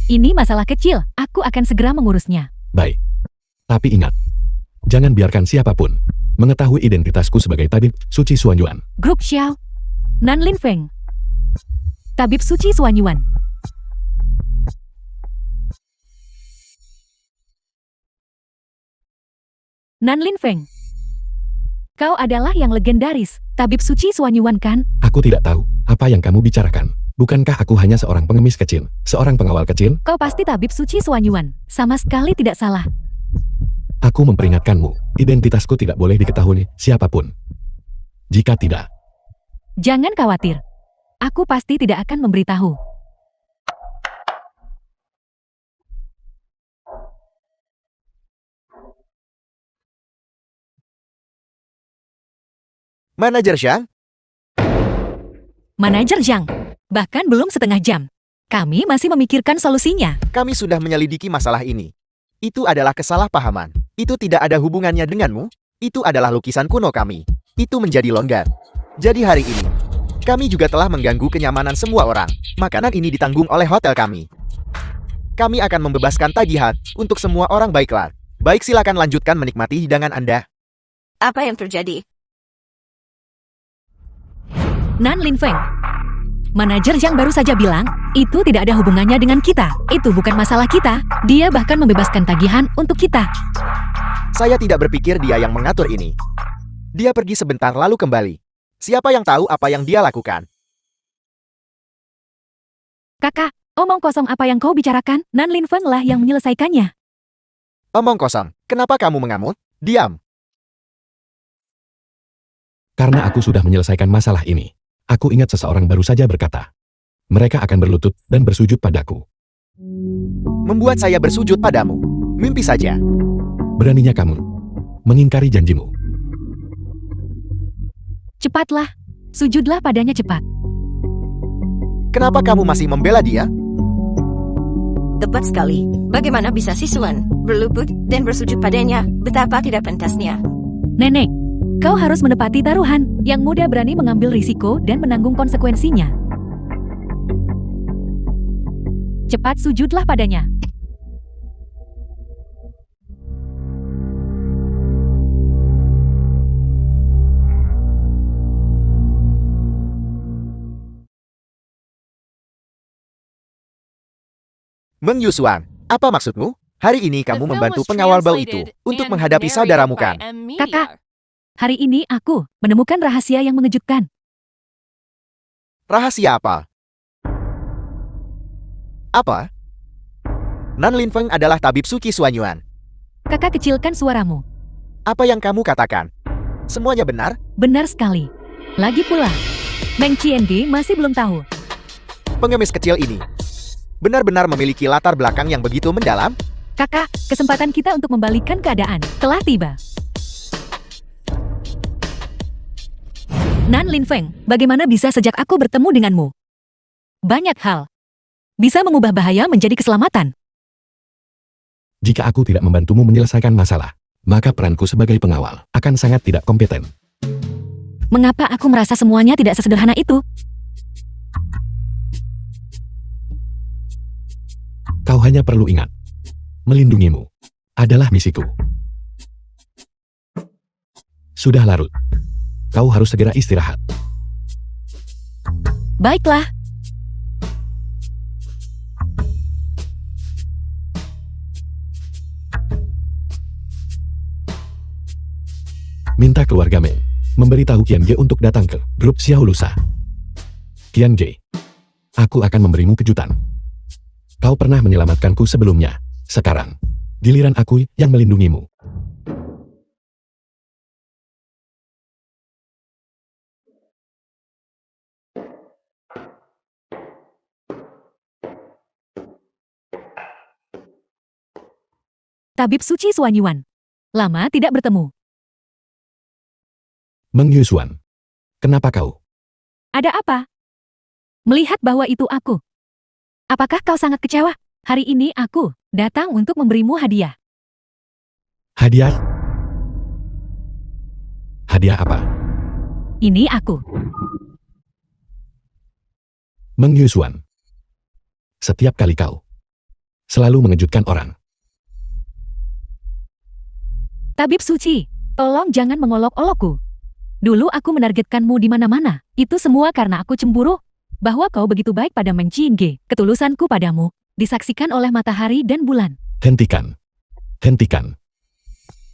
S4: Ini masalah kecil. Aku akan segera mengurusnya.
S2: Baik. Tapi ingat, jangan biarkan siapapun mengetahui identitasku sebagai tabib Suci Suanyuan.
S4: Grup Xiao. Nan Lin Feng. Tabib Suci Suanyuan. Nan Lin Feng. Kau adalah yang legendaris, Tabib Suci Suanyuan kan?
S2: Aku tidak tahu apa yang kamu bicarakan. Bukankah aku hanya seorang pengemis kecil, seorang pengawal kecil?
S4: Kau pasti Tabib Suci Suanyuan. Sama sekali tidak salah.
S2: Aku memperingatkanmu, identitasku tidak boleh diketahui siapapun. Jika tidak,
S4: Jangan khawatir. Aku pasti tidak akan memberitahu.
S1: Manajer Zhang,
S4: Manajer Zhang. Bahkan belum setengah jam. Kami masih memikirkan solusinya.
S1: kami sudah menyelidiki masalah ini. Itu adalah kesalahpahaman. Itu tidak ada hubungannya denganmu. Itu adalah lukisan kuno kami. Itu menjadi longgar. Jadi hari ini, kami juga telah mengganggu kenyamanan semua orang. Makanan ini ditanggung oleh hotel kami. Kami akan membebaskan tagihan untuk semua orang baiklah. Baik, silakan lanjutkan menikmati hidangan Anda.
S5: Apa yang terjadi?
S4: Nan Lin Feng. Manajer Zhang baru saja bilang, itu tidak ada hubungannya dengan kita. Itu bukan masalah kita. Dia bahkan membebaskan tagihan untuk kita.
S1: Saya tidak berpikir dia yang mengatur ini. Dia pergi sebentar lalu kembali. Siapa yang tahu apa yang dia lakukan?
S4: Kakak, omong kosong apa yang kau bicarakan? Nan Lin Feng lah yang menyelesaikannya.
S1: Omong kosong. Kenapa kamu mengamuk? Diam.
S2: karena aku sudah menyelesaikan masalah ini. Aku ingat seseorang baru saja berkata, mereka akan berlutut dan bersujud padaku.
S1: Membuat saya bersujud padamu. Mimpi saja.
S2: Beraninya kamu mengingkari janjimu.
S4: Cepatlah, sujudlah padanya cepat.
S1: Kenapa kamu masih membela dia?
S5: Tepat sekali. Bagaimana bisa siswan berlutut dan bersujud padanya? Betapa tidak pantasnya.
S4: Nenek, kau harus menepati taruhan. Yang muda berani mengambil risiko dan menanggung konsekuensinya. Cepat sujudlah padanya.
S1: Meng Yusuan, apa maksudmu? Hari ini kamu membantu pengawal bau itu untuk menghadapi saudaramu kan?
S4: Kakak, hari ini aku menemukan rahasia yang mengejutkan.
S1: Rahasia apa? Apa? Nan Lin Feng adalah tabib Suci Suanyuan.
S4: Kakak kecilkan suaramu.
S1: Apa yang kamu katakan? Semuanya benar?
S4: Benar sekali. Lagi pula, Meng Qiange masih belum tahu.
S1: Pengemis kecil ini benar-benar memiliki latar belakang yang begitu mendalam?
S4: Kakak, kesempatan kita untuk membalikkan keadaan telah tiba. Nan Lin Feng, bagaimana bisa sejak aku bertemu denganmu? Banyak hal. Bisa mengubah bahaya menjadi keselamatan.
S2: Jika aku tidak membantumu menyelesaikan masalah, maka peranku sebagai pengawal akan sangat tidak kompeten.
S4: Mengapa aku merasa semuanya tidak sesederhana itu?
S2: Kau hanya perlu ingat, melindungimu adalah misiku. Sudah larut. Kau harus segera istirahat.
S4: Baiklah.
S2: Minta keluarga Meng memberitahu Qian Ge untuk datang ke grup Xiao lusa. Qian Jie, aku akan memberimu kejutan. Kau pernah menyelamatkanku sebelumnya. Sekarang, giliran aku yang melindungimu.
S4: Tabib suci Suanyuan. Lama tidak bertemu.
S2: Meng Yusuan, kenapa kau?
S4: Ada apa? Melihat bahwa itu aku. Apakah kau sangat kecewa? Hari ini aku datang untuk memberimu hadiah.
S2: Hadiah? Hadiah apa?
S4: Ini aku.
S2: Meng Yusuan, setiap kali kau selalu mengejutkan orang.
S4: Tabib suci, tolong jangan mengolok-olokku. Dulu aku menargetkanmu di mana-mana. Itu semua karena aku cemburu bahwa kau begitu baik pada Meng Qiange. Ketulusanku padamu disaksikan oleh matahari dan bulan.
S2: Hentikan. Hentikan.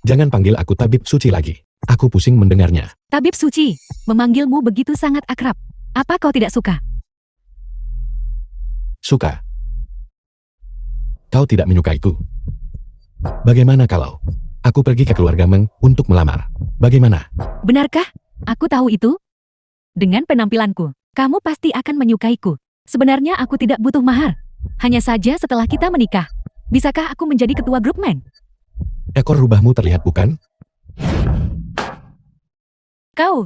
S2: Jangan panggil aku tabib suci lagi. Aku pusing mendengarnya.
S4: Tabib suci, memanggilmu begitu sangat akrab. Apa kau tidak suka?
S2: Suka. Kau tidak menyukaiku. Bagaimana kalau aku pergi ke keluarga Meng untuk melamar? Bagaimana?
S4: Benarkah? Aku tahu itu. Dengan penampilanku, kamu pasti akan menyukaiku. Sebenarnya aku tidak butuh mahar. Hanya saja setelah kita menikah, bisakah aku menjadi ketua grup Meng?
S2: Ekor rubahmu terlihat bukan?
S4: Kau,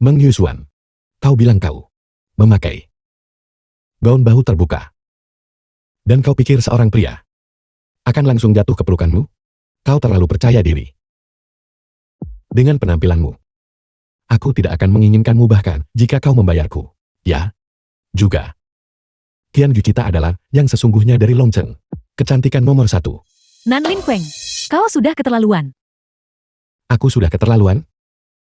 S2: Meng Yusuan, kau bilang kau memakai gaun bahu terbuka. Dan kau pikir seorang pria akan langsung jatuh ke pelukanmu? Kau terlalu percaya diri. Dengan penampilanmu, aku tidak akan menginginkanmu bahkan jika kau membayarku. Ya, juga. Qian Yu kita adalah yang sesungguhnya dari Longcheng. Kecantikan nomor 1.
S4: Nan Lin Feng, kau sudah keterlaluan.
S2: Aku sudah keterlaluan?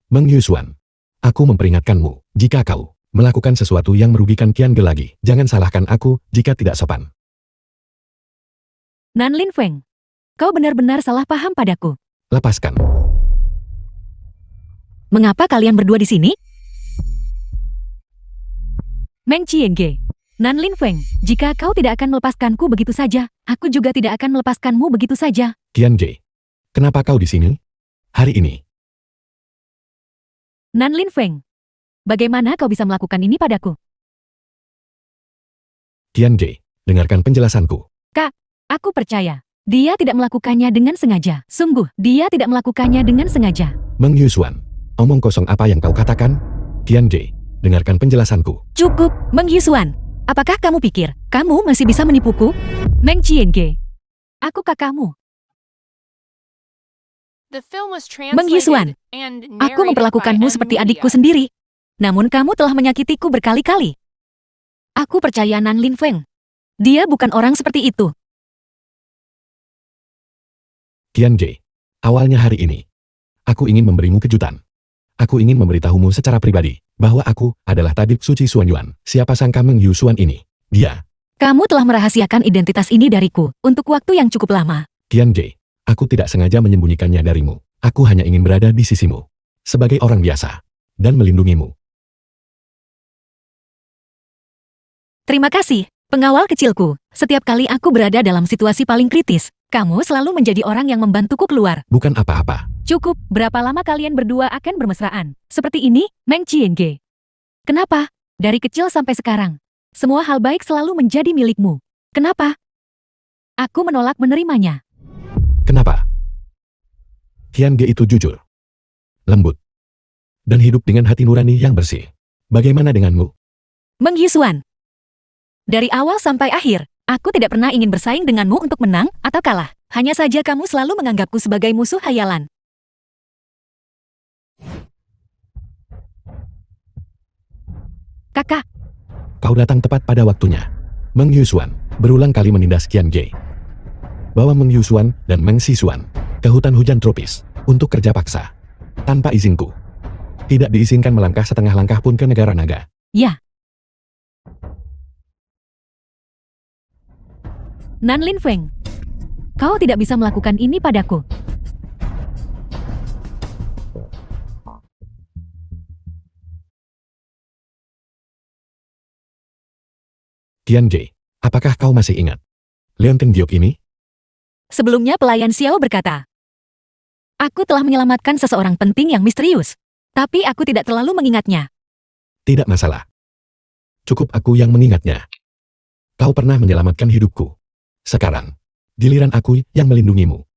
S2: Meng Yusuan, aku memperingatkanmu, jika kau melakukan sesuatu yang merugikan Qian Ge lagi, jangan salahkan aku jika tidak sopan.
S4: Nan Lin Feng, kau benar-benar salah paham padaku.
S2: Lepaskan.
S4: Mengapa kalian berdua di sini? Meng Qiange, Nan Lin Feng, jika kau tidak akan melepaskanku begitu saja, aku juga tidak akan melepaskanmu begitu saja.
S2: Qian Jie, kenapa kau di sini? Hari ini.
S4: Nan Lin Feng, bagaimana kau bisa melakukan ini padaku?
S2: Qian Jie, dengarkan penjelasanku.
S4: Aku percaya, dia tidak melakukannya dengan sengaja. Sungguh, dia tidak melakukannya dengan sengaja.
S2: Meng Yusuan, omong kosong apa yang kau katakan? Qian Jie, dengarkan penjelasanku.
S4: Cukup, Meng Yusuan. Apakah kamu pikir, kamu masih bisa menipuku? Meng Qiange, aku kakakmu.
S3: The film was
S4: Meng Yusuan,
S3: translated and
S4: Aku
S3: narrated
S4: memperlakukanmu
S3: by M.
S4: seperti
S3: Media.
S4: adikku sendiri. Namun kamu telah menyakitiku berkali-kali. Aku percaya Nan Lin Feng. Dia bukan orang seperti itu.
S2: Qian Jie, awalnya hari ini, aku ingin memberimu kejutan. Aku ingin memberitahumu secara pribadi, bahwa aku adalah tabib suci Suanyuan. Siapa sangka Meng Yusuan ini? Dia.
S4: Kamu telah merahasiakan identitas ini dariku untuk waktu yang cukup lama.
S2: Qian Jie, aku tidak sengaja menyembunyikannya darimu. Aku hanya ingin berada di sisimu. Sebagai orang biasa. Dan melindungimu.
S4: Terima kasih, pengawal kecilku. Setiap kali aku berada dalam situasi paling kritis, kamu selalu menjadi orang yang membantuku keluar.
S2: Bukan apa-apa.
S4: Cukup, berapa lama kalian berdua akan bermesraan? Seperti ini, Meng Qiange. Kenapa? Dari kecil sampai sekarang, semua hal baik selalu menjadi milikmu. Kenapa? Aku menolak menerimanya.
S2: Kenapa? Qian Ge itu jujur. Lembut. Dan hidup dengan hati nurani yang bersih. Bagaimana denganmu?
S4: Meng Yusuan. Dari awal sampai akhir, aku tidak pernah ingin bersaing denganmu untuk menang atau kalah. Hanya saja kamu selalu menganggapku sebagai musuh hayalan. Kakak,
S2: Kau datang tepat pada waktunya. Meng Yusuan berulang kali menindas Qian Jie. Bawa Meng Yusuan dan Meng Sisuan ke hutan hujan tropis untuk kerja paksa. Tanpa izinku. Tidak diizinkan melangkah setengah langkah pun ke negara naga.
S4: ya. Nan Lin Feng, kau tidak bisa melakukan ini padaku.
S2: Qianjie, apakah kau masih ingat Leontin Giok ini?
S4: Sebelumnya pelayan Xiao berkata, aku telah menyelamatkan seseorang penting yang misterius, tapi aku tidak terlalu mengingatnya.
S2: Tidak masalah. Cukup aku yang mengingatnya. Kau pernah menyelamatkan hidupku. Sekarang, giliran aku yang melindungimu.